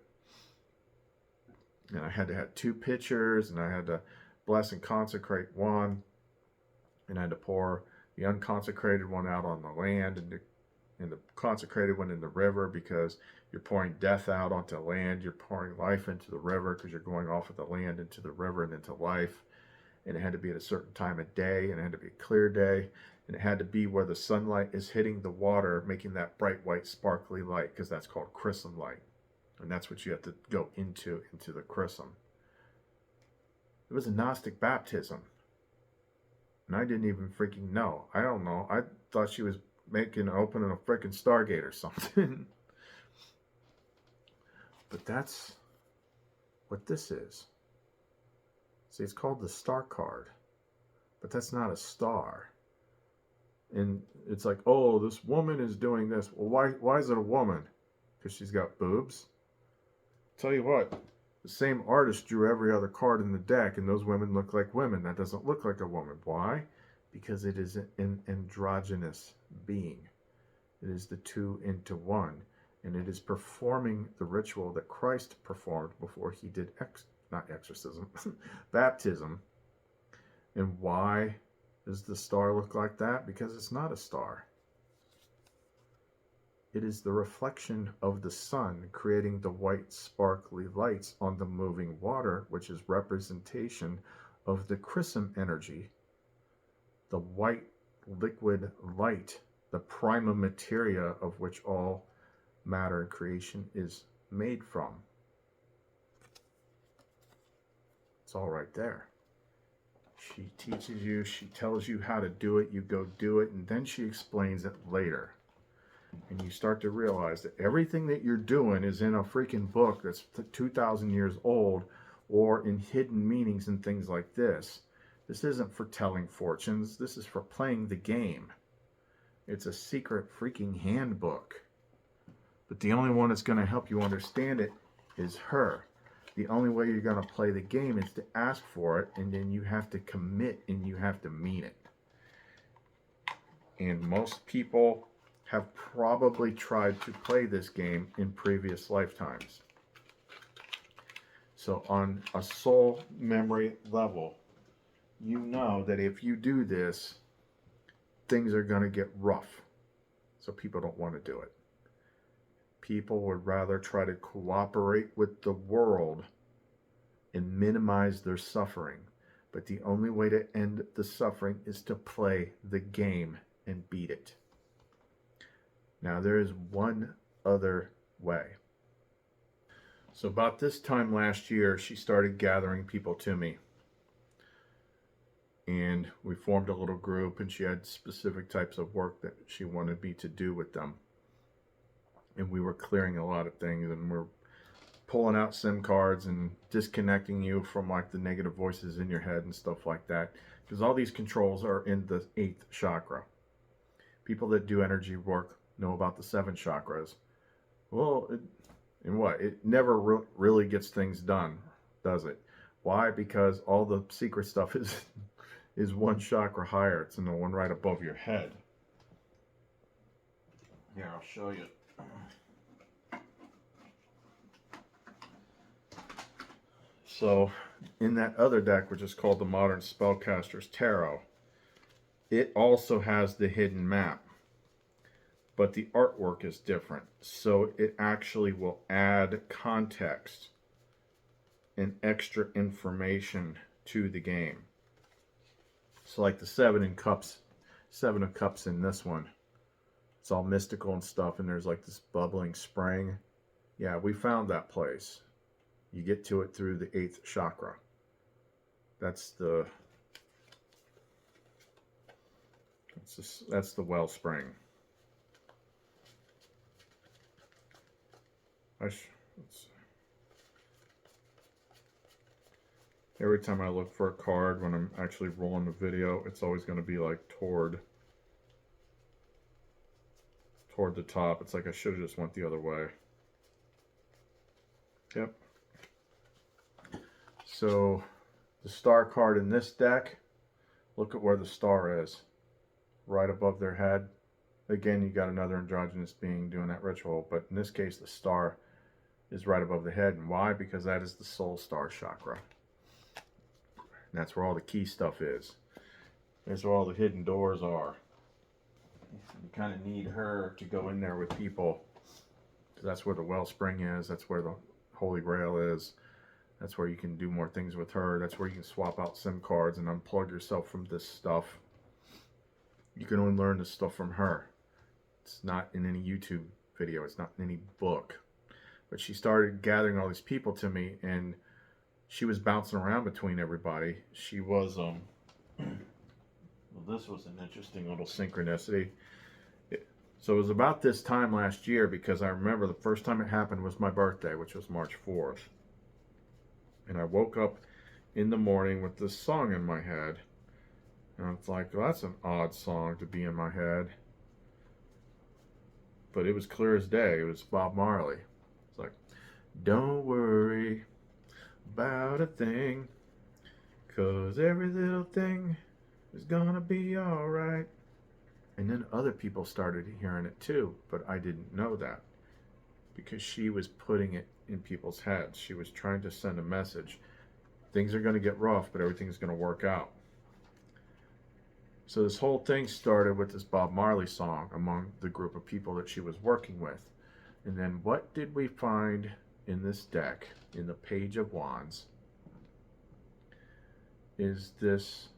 And I had to have 2 pitchers, and I had to bless and consecrate one, and I had to pour the unconsecrated one out on the land and the consecrated one in the river, because you're pouring death out onto land. You're pouring life into the river because you're going off of the land into the river and into life. And it had to be at a certain time of day, and it had to be a clear day, and it had to be where the sunlight is hitting the water, making that bright white sparkly light, because that's called chrism light. And that's what you have to go into the chrism. It was a Gnostic baptism. And I didn't even freaking know. I don't know. I thought she was opening a freaking Stargate or something. But that's what this is. See, it's called the star card. But that's not a star. And it's like, oh, this woman is doing this. Well, why is it a woman? Because she's got boobs? Tell you what, the same artist drew every other card in the deck, and those women look like women. That doesn't look like a woman. Why? Because it is an androgynous being. It is the 2 into 1. And it is performing the ritual that Christ performed before he did baptism. And why does the star look like that? Because it's not a star. It is the reflection of the sun creating the white sparkly lights on the moving water, which is representation of the chrism energy, the white liquid light, the prima materia of which all matter and creation is made from. It's all right there. She teaches you, she tells you how to do it, you go do it, and then she explains it later. And you start to realize that everything that you're doing is in a freaking book that's 2,000 years old, or in hidden meanings and things like this. This isn't for telling fortunes. This is for playing the game. It's a secret freaking handbook. But the only one that's going to help you understand it is her. The only way you're going to play the game is to ask for it, and then you have to commit and you have to mean it. And most people have probably tried to play this game in previous lifetimes. So on a soul memory level, you know that if you do this, things are going to get rough. So people don't want to do it. People would rather try to cooperate with the world and minimize their suffering. But the only way to end the suffering is to play the game and beat it. Now, there is one other way. So about this time last year, she started gathering people to me. And we formed a little group, and she had specific types of work that she wanted me to do with them. And we were clearing a lot of things, and we're pulling out SIM cards and disconnecting you from like the negative voices in your head and stuff like that. Because all these controls are in the 8th chakra. People that do energy work know about the 7 chakras. Well, it never really gets things done, does it? Why? Because all the secret stuff is is one chakra higher. It's in the one right above your head. Here, I'll show you. So, in that other deck, which is called the Modern Spellcaster's Tarot, it also has the hidden map, but the artwork is different. So it actually will add context and extra information to the game. So like the Seven of Cups in this one, it's all mystical and stuff, and there's like this bubbling spring. Yeah, we found that place. You get to it through the 8th chakra. That's the wellspring. Every time I look for a card when I'm actually rolling the video, it's always going to be like toward the top. It's like I should have just went the other way. Yep. So the star card in this deck, look at where the star is. Right above their head. Again, you got another androgynous being doing that ritual, but in this case the star is right above the head. And why? Because that is the soul star chakra. And that's where all the key stuff is. That's where all the hidden doors are. You kind of need her to go in there with people. That's where the wellspring is. That's where the Holy Grail is. That's where you can do more things with her. That's where you can swap out SIM cards and unplug yourself from this stuff. You can only learn this stuff from her. It's not in any YouTube video. It's not in any book. But she started gathering all these people to me, and she was bouncing around between everybody. She was, well, this was an interesting little synchronicity. So it was about this time last year, because I remember the first time it happened was my birthday, which was March 4th. And I woke up in the morning with this song in my head. And it's like, well, that's an odd song to be in my head. But it was clear as day. It was Bob Marley. It's like, don't worry about a thing, 'cause every little thing is gonna be alright. And then other people started hearing it too, but I didn't know that, because she was putting it in people's heads. She was trying to send a message. Things are going to get rough, but everything's going to work out. So this whole thing started with this Bob Marley song among the group of people that she was working with. And then what did we find in this deck, in the Page of Wands, is this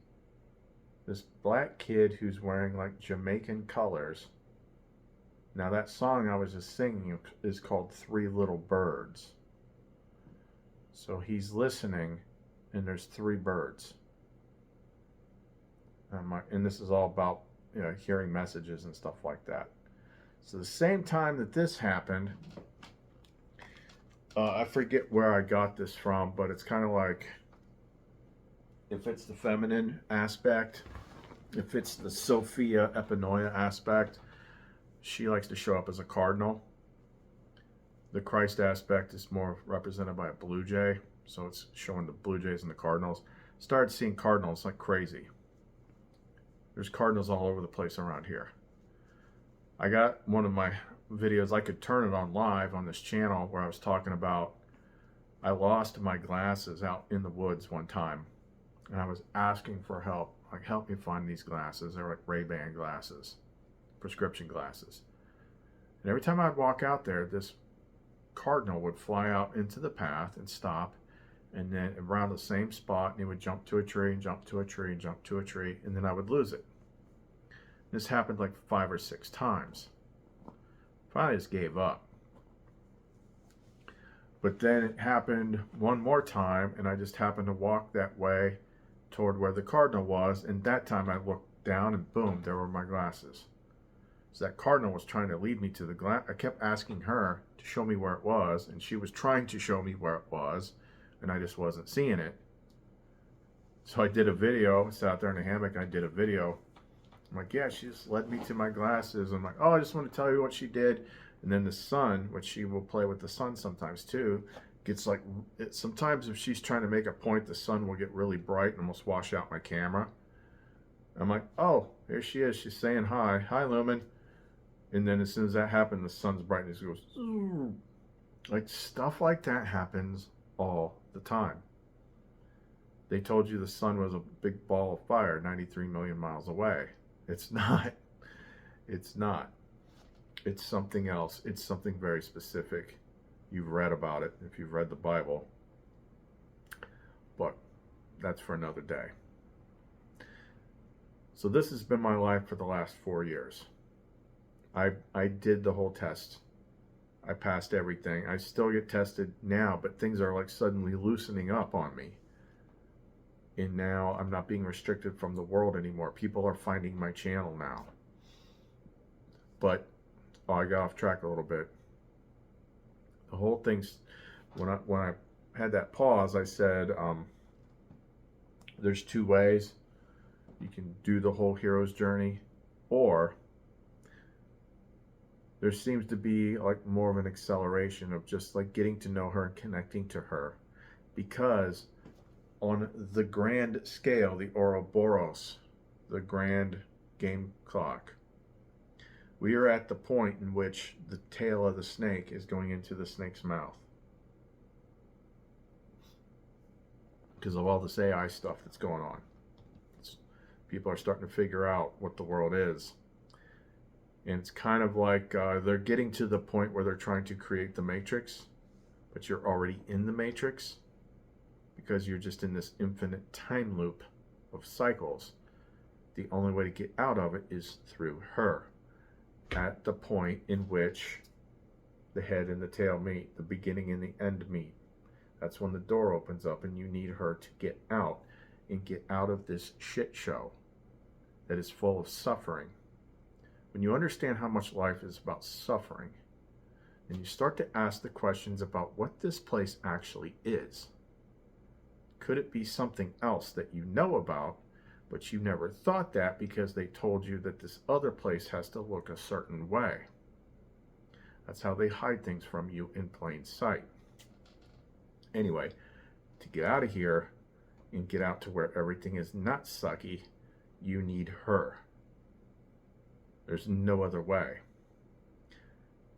black kid who's wearing like Jamaican colors. Now that song I was just singing is called Three Little Birds. So he's listening, and there's 3 birds. And this is all about, you know, hearing messages and stuff like that. So the same time that this happened, I forget where I got this from, but it's kind of like, if it's the feminine aspect, if it's the Sophia Epinoia aspect, she likes to show up as a cardinal. The Christ aspect is more represented by a blue jay, so it's showing the blue jays and the cardinals. Started seeing cardinals like crazy. There's cardinals all over the place around here. I got one of my videos, I could turn it on live on this channel, where I was talking about I lost my glasses out in the woods one time, and I was asking for help. Like, help me find these glasses. They're like Ray-Ban glasses, prescription glasses. And every time I'd walk out there, this cardinal would fly out into the path and stop, and then around the same spot, and he would jump to a tree and jump to a tree and jump to a tree, and then I would lose it. This happened like 5 or 6 times. Finally, I just gave up. But then it happened one more time, and I just happened to walk that way toward where the cardinal was, and that time I looked down, and boom, there were my glasses. So that cardinal was trying to lead me to the glass. I kept asking her to show me where it was, and she was trying to show me where it was, and I just wasn't seeing it. So I did a video, sat out there in a hammock, I did a video. I'm like, yeah, she just led me to my glasses. I'm like, oh, I just want to tell you what she did. And then the sun, which she will play with the sun sometimes too, gets like, sometimes if she's trying to make a point, the sun will get really bright and almost wash out my camera. I'm like, oh, here she is. She's saying hi. Hi, Lumen. And then as soon as that happened, the sun's brightness goes, "Zoom." Like stuff like that happens all the time. They told you the sun was a big ball of fire 93 million miles away. It's not. It's not. It's something else. It's something very specific. You've read about it if you've read the Bible. But that's for another day. So this has been my life for the last 4 years. I did the whole test. I passed everything. I still get tested now, but things are like suddenly loosening up on me. And now I'm not being restricted from the world anymore. People are finding my channel now. But I got off track a little bit. The whole thing's, when I had that pause, I said, there's two ways. You can do the whole hero's journey, or there seems to be like more of an acceleration of just like getting to know her and connecting to her, because on the grand scale, the Ouroboros, the grand game clock, we are at the point in which the tail of the snake is going into the snake's mouth because of all this AI stuff that's going on. People are starting to figure out what the world is. And it's kind of like they're getting to the point where they're trying to create the Matrix, but you're already in the Matrix because you're just in this infinite time loop of cycles. The only way to get out of it is through her. At the point in which the head and the tail meet, the beginning and the end meet. That's when the door opens up and you need her to get out and get out of this shit show that is full of suffering. When you understand how much life is about suffering, and you start to ask the questions about what this place actually is. Could it be something else that you know about, but you never thought that because they told you that this other place has to look a certain way? That's how they hide things from you in plain sight. Anyway, to get out of here and get out to where everything is not sucky, you need her. There's no other way.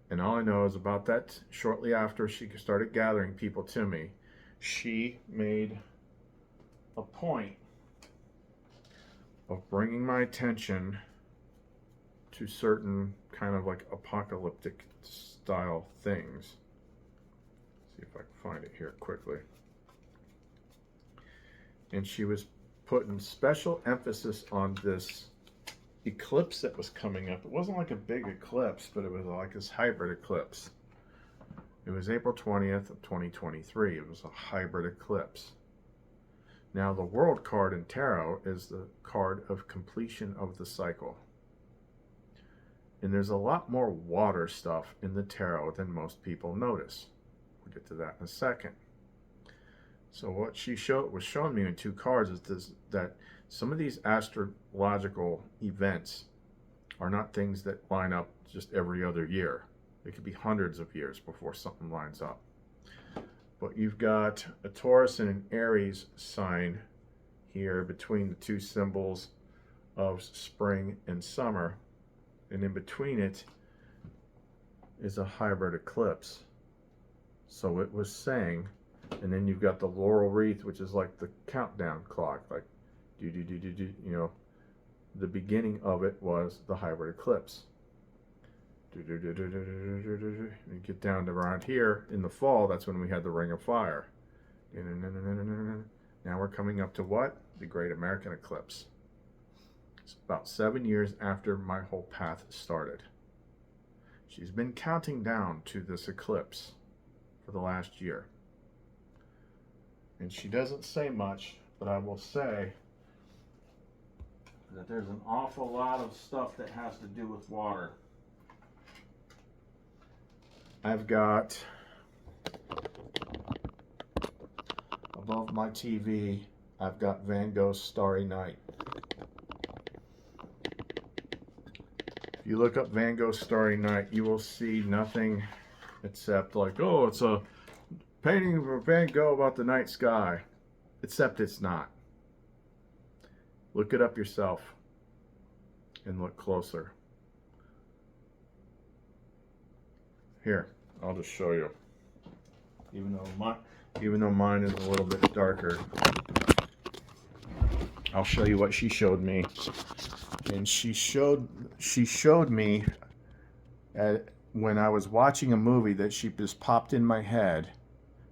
And all I know is about that, shortly after she started gathering people to me, she made a point of bringing my attention to certain kind of like apocalyptic style things. See if I can find it here quickly. And she was putting special emphasis on this eclipse that was coming up. It wasn't like a big eclipse, but it was like this hybrid eclipse. It was April 20th of 2023. It was a hybrid eclipse. Now, the World card in Tarot is the card of completion of the cycle. And there's a lot more water stuff in the Tarot than most people notice. We'll get to that in a second. So what she was showing me in two cards is that some of these astrological events are not things that line up just every other year. It could be hundreds of years before something lines up. But you've got a Taurus and an Aries sign here between the two symbols of spring and summer. And in between it is a hybrid eclipse. So it was saying, and then you've got the laurel wreath, which is like the countdown clock, like do, you know, the beginning of it was the hybrid eclipse. You get down to around here in the fall, that's when we had the Ring of Fire. Now we're coming up to what? The Great American Eclipse. It's about 7 years after my whole path started. She's been counting down to this eclipse for the last year. And she doesn't say much, but I will say that there's an awful lot of stuff that has to do with water. I've got above my TV, I've got Van Gogh's Starry Night. If you look up Van Gogh's Starry Night, you will see nothing except like, oh, it's a painting of Van Gogh about the night sky. Except it's not. Look it up yourself. and look closer. Here, I'll just show you. Even though mine is a little bit darker, I'll show you what she showed me. And she showed me when I was watching a movie that she just popped in my head.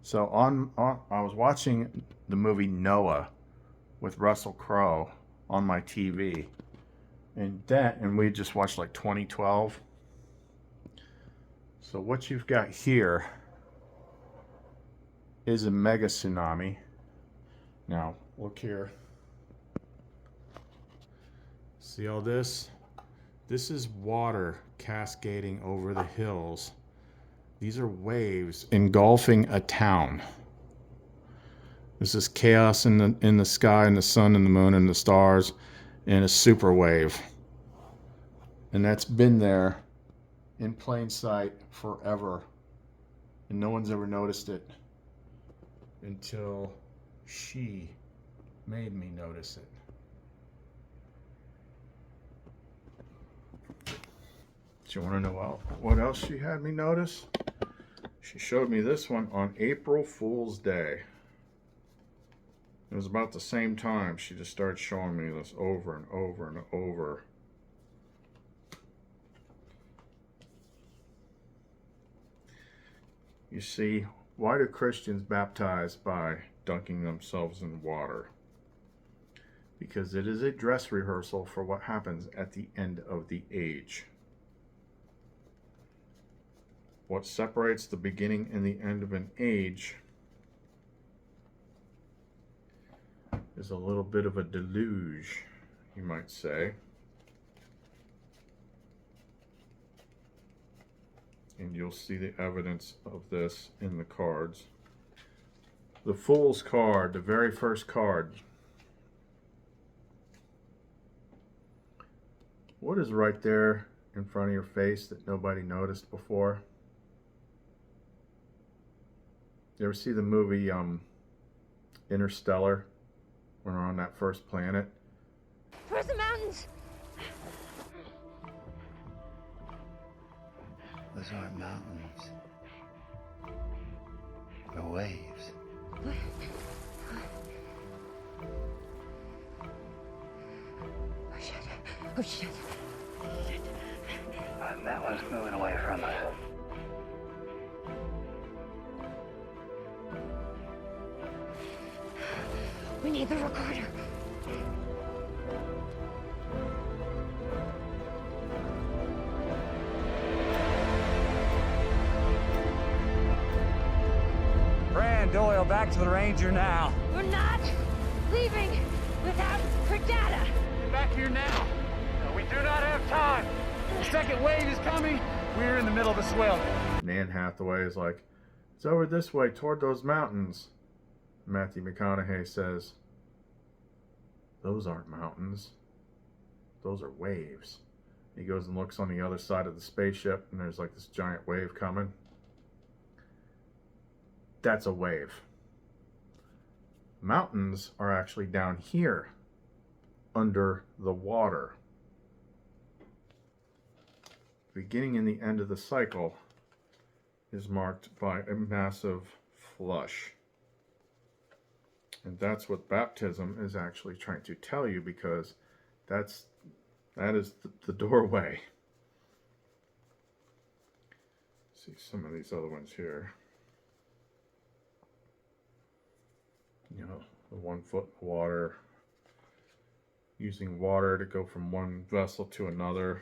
So I was watching the movie Noah with Russell Crowe on my TV, and we just watched like 2012. So what you've got here is a mega tsunami. Now look here. See all this? This is water cascading over the hills. These are waves engulfing a town. This is chaos in the sky and the sun and the moon and the stars and a super wave. And that's been there in plain sight forever. And no one's ever noticed it until she made me notice it. Do you want to know what else she had me notice? She showed me this one on April Fool's Day. It was about the same time she just started showing me this over and over and over. You see, why do Christians baptize by dunking themselves in water? Because it is a dress rehearsal for what happens at the end of the age. What separates the beginning and the end of an age is a little bit of a deluge, you might say. And you'll see the evidence of this in the cards. The Fool's card, the very first card. What is right there in front of your face that nobody noticed before? You ever see the movie Interstellar, when we're on that first planet? Where's the mountains? Those aren't mountains. They're waves. Oh shit. Oh shit. That one's moving away from us. We need the recorder. Brand Doyle, back to the Ranger now. We're not leaving without her data. Get back here now. No, we do not have time. The second wave is coming. We're in the middle of a swell. And Anne Hathaway is like, it's over this way, toward those mountains. Matthew McConaughey says, those aren't mountains. Those are waves. He goes and looks on the other side of the spaceship, and there's like this giant wave coming. That's a wave. Mountains are actually down here, under the water. The beginning and the end of the cycle is marked by a massive flush. And that's what baptism is actually trying to tell you, because that is the doorway. See some of these other ones here. You know, the 1 foot of water, using water to go from one vessel to another.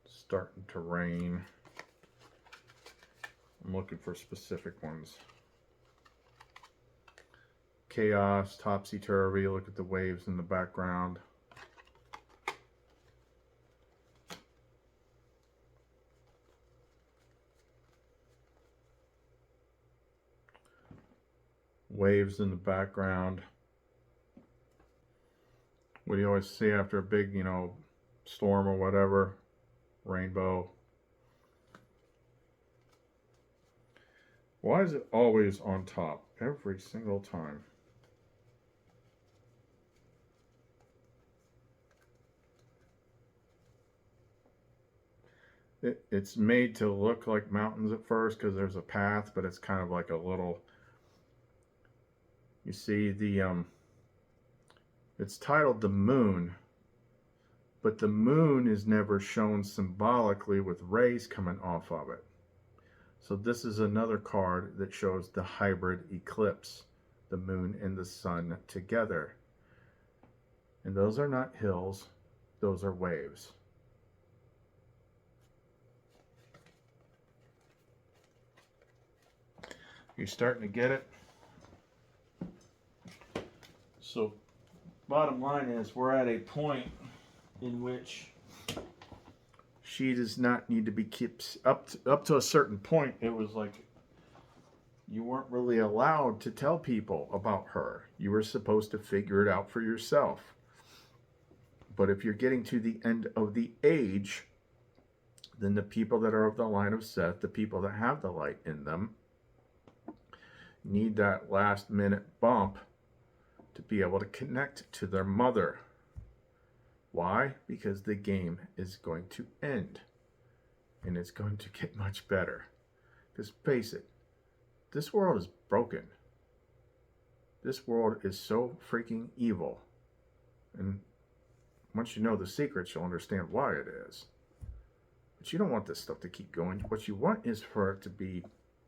Starting to rain. I'm looking for specific ones. Chaos, topsy-turvy, look at the waves in the background. Waves in the background. What do you always see after a big, storm or whatever? Rainbow. Why is it always on top every single time? It's made to look like mountains at first because there's a path, but it's kind of like a little. You see it's titled the moon, but the moon is never shown symbolically with rays coming off of it. So this is another card that shows the hybrid eclipse, the moon and the sun together. And those are not hills, those are waves. You're starting to get it? So, bottom line is, we're at a point in which she does not need to be kept up to a certain point. It was like you weren't really allowed to tell people about her. You were supposed to figure it out for yourself. But if you're getting to the end of the age, then the people that are of the line of Seth, the people that have the light in them, need that last minute bump to be able to connect to their mother. Why? Because the game is going to end. And it's going to get much better. Because face it, this world is broken. This world is so freaking evil. And once you know the secrets, you'll understand why it is. But you don't want this stuff to keep going. What you want is for it to be,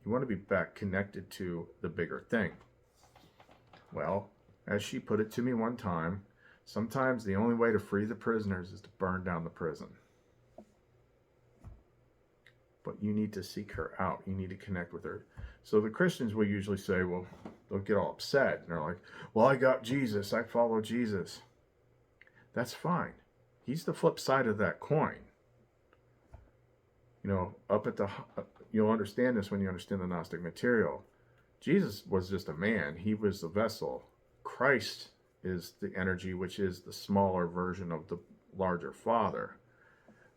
you want to be back connected to the bigger thing. Well, as she put it to me one time, sometimes the only way to free the prisoners is to burn down the prison. But you need to seek her out. You need to connect with her. So the Christians will usually say, well, they'll get all upset. And they're like, well, I got Jesus. I follow Jesus. That's fine. He's the flip side of that coin. You know, you'll understand this when you understand the Gnostic material. Jesus was just a man. He was the vessel. Christ is the energy, which is the smaller version of the larger Father.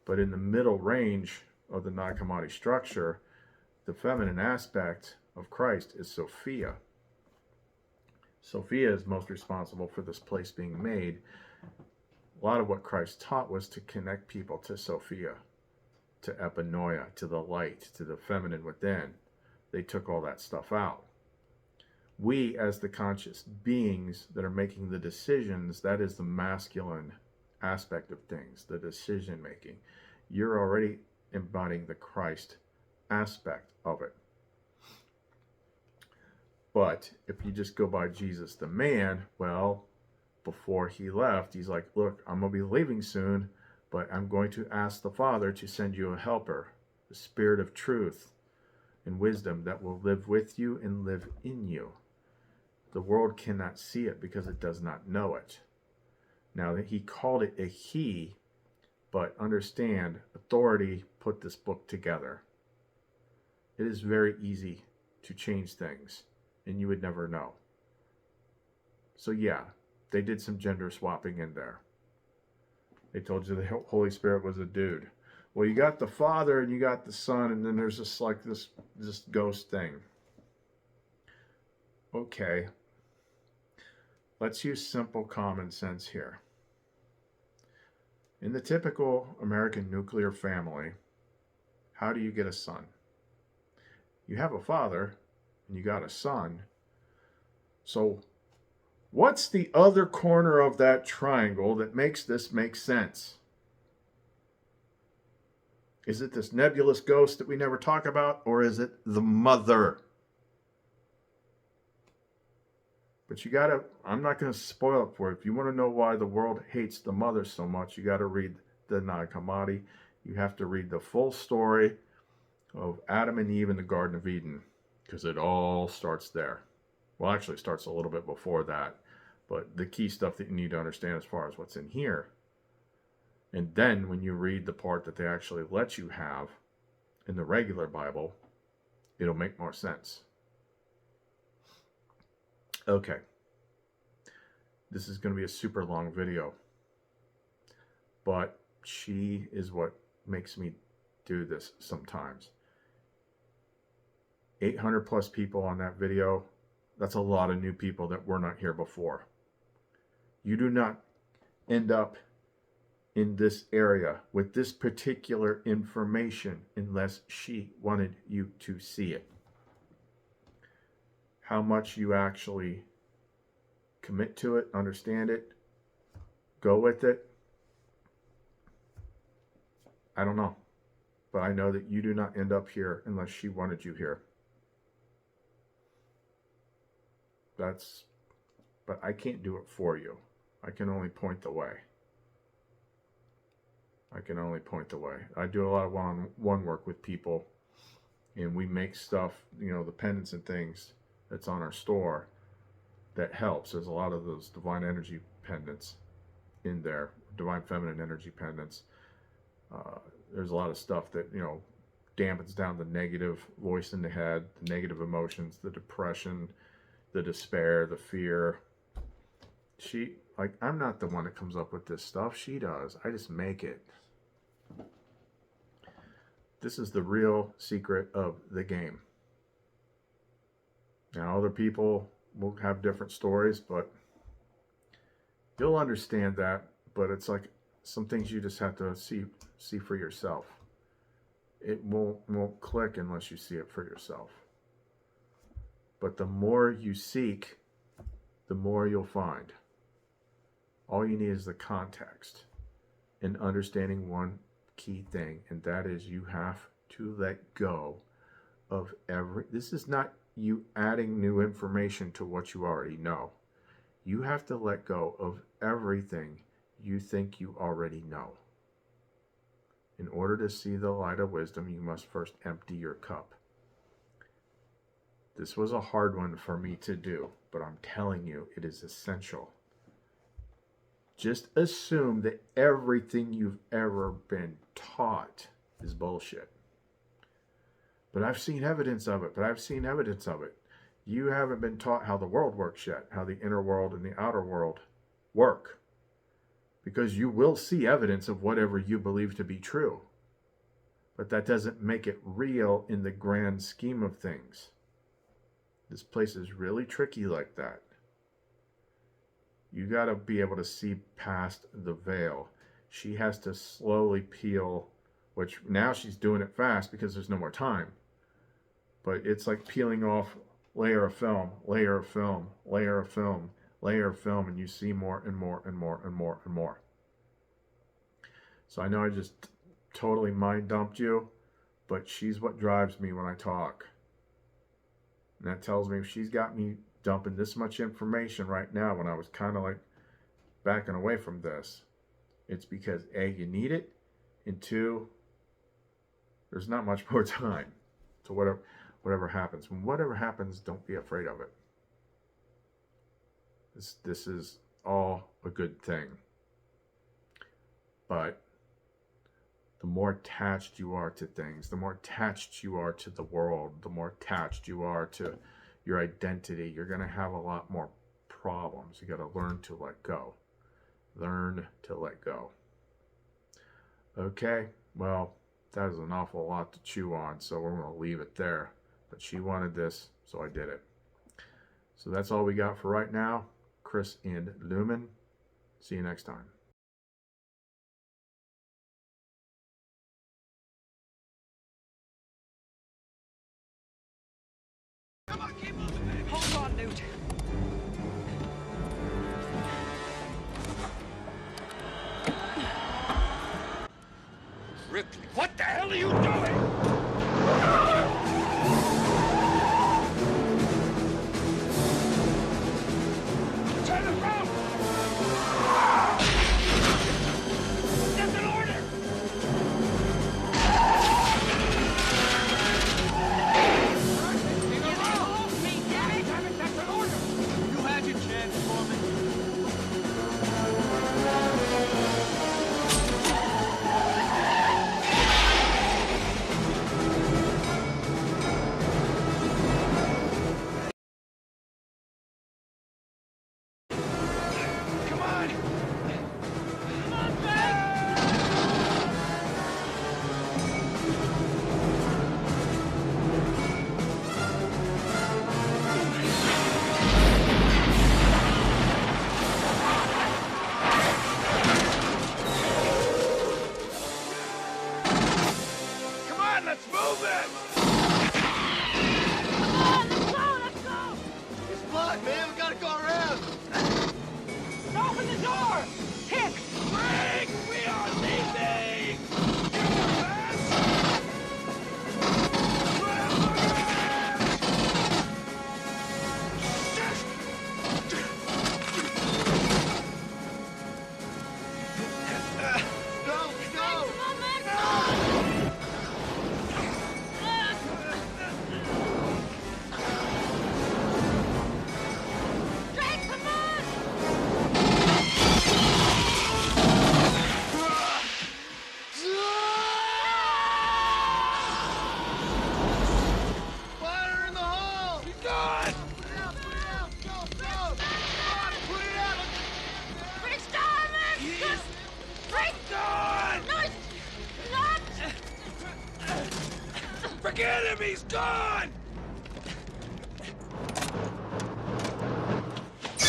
But in the middle range of the Nag Hammadi structure, the feminine aspect of Christ is Sophia. Sophia is most responsible for this place being made. A lot of what Christ taught was to connect people to Sophia, to epinoia, to the light, to the feminine within. They took all that stuff out. We, as the conscious beings that are making the decisions, that is the masculine aspect of things, the decision making. You're already embodying the Christ aspect of it. But if you just go by Jesus the man, well, before he left, he's like, look, I'm going to be leaving soon, but I'm going to ask the Father to send you a helper, the Spirit of truth and wisdom that will live with you and live in you. The world cannot see it because it does not know it. Now, he called it a he, but understand, authority put this book together. It is very easy to change things, and you would never know. So yeah, they did some gender swapping in there. They told you the Holy Spirit was a dude. Well, you got the Father and you got the Son, and then there's just like this ghost thing. Okay. Let's use simple common sense here. In the typical American nuclear family, how do you get a son? You have a father and you got a son. So what's the other corner of that triangle that makes this make sense? Is it this nebulous ghost that we never talk about, or is it the mother? But you gotta, I'm not going to spoil it for you. If you want to know why the world hates the mother so much, you got to read the Nag Hammadi. You have to read the full story of Adam and Eve in the Garden of Eden, because it all starts there. Well, actually, it starts a little bit before that. But the key stuff that you need to understand as far as what's in here. And then when you read the part that they actually let you have in the regular Bible, it'll make more sense. Okay. This is going to be a super long video. But she is what makes me do this sometimes. 800 plus people on that video. That's a lot of new people that were not here before. You do not end up in this area with this particular information unless she wanted you to see it. How much you actually commit to it, understand it, go with it, I don't know. But I know that you do not end up here unless she wanted you here. But I can't do it for you. I can only point the way. I can only point the way. I do a lot of one-on-one work with people, and we make stuff, the pendants and things that's on our store that helps. There's a lot of those divine energy pendants in there, divine feminine energy pendants. There's a lot of stuff that, dampens down the negative voice in the head, the negative emotions, the depression, the despair, the fear. I'm not the one that comes up with this stuff. She does. I just make it. This is the real secret of the game. Now, other people will have different stories, but you'll understand that. But it's like some things you just have to see for yourself. It won't click unless you see it for yourself. But the more you seek, the more you'll find. All you need is the context and understanding one key thing, and that is you have to let go of this is not you adding new information to what you already know. You have to let go of everything you think you already know. In order to see the light of wisdom, you must first empty your cup. This was a hard one for me to do, but I'm telling you, it is essential. Just assume that everything you've ever been taught is bullshit. But I've seen evidence of it. You haven't been taught how the world works yet, how the inner world and the outer world work. Because you will see evidence of whatever you believe to be true. But that doesn't make it real in the grand scheme of things. This place is really tricky like that. You got to be able to see past the veil. She has to slowly peel, which now she's doing it fast because there's no more time. But it's like peeling off layer of film, layer of film, layer of film, layer of film, and you see more and more and more and more and more. So I know I just totally mind dumped you, but she's what drives me when I talk. And that tells me if she's got me dumping this much information right now when I was kind of like backing away from this, it's because A, you need it, and 2, there's not much more time. So whatever happens. When whatever happens, don't be afraid of it. This is all a good thing. But the more attached you are to things, the more attached you are to the world, the more attached you are to your identity, you're going to have a lot more problems. You got to learn to let go. Learn to let go. Okay, well, that is an awful lot to chew on, so we're going to leave it there. But she wanted this, so I did it. So that's all we got for right now. Chris and Lumen. See you next time. Come on, keep moving, baby. Hold on, Newt. Ripley, what the hell are you doing? Turn around! That's an order! Leave her alone! Me, damn it! That's an order! on, man. We gotta go around. Open the door! Hicks! Frank, we are leaving. Forget him, he's gone! Get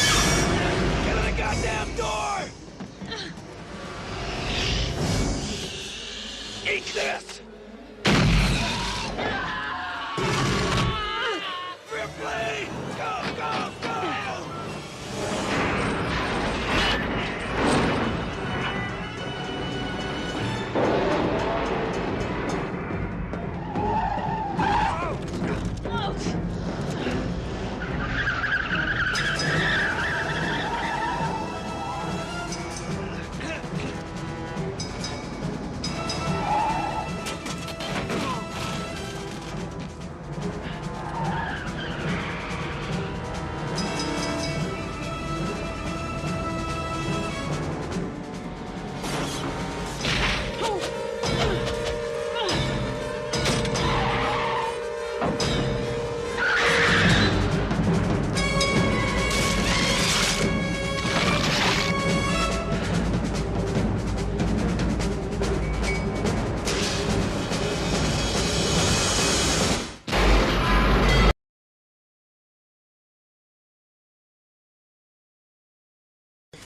to the goddamn door! Eat this! Ripley! Go, go, go!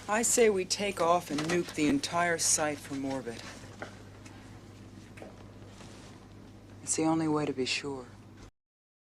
I say we take off and nuke the entire site from orbit. It's the only way to be sure.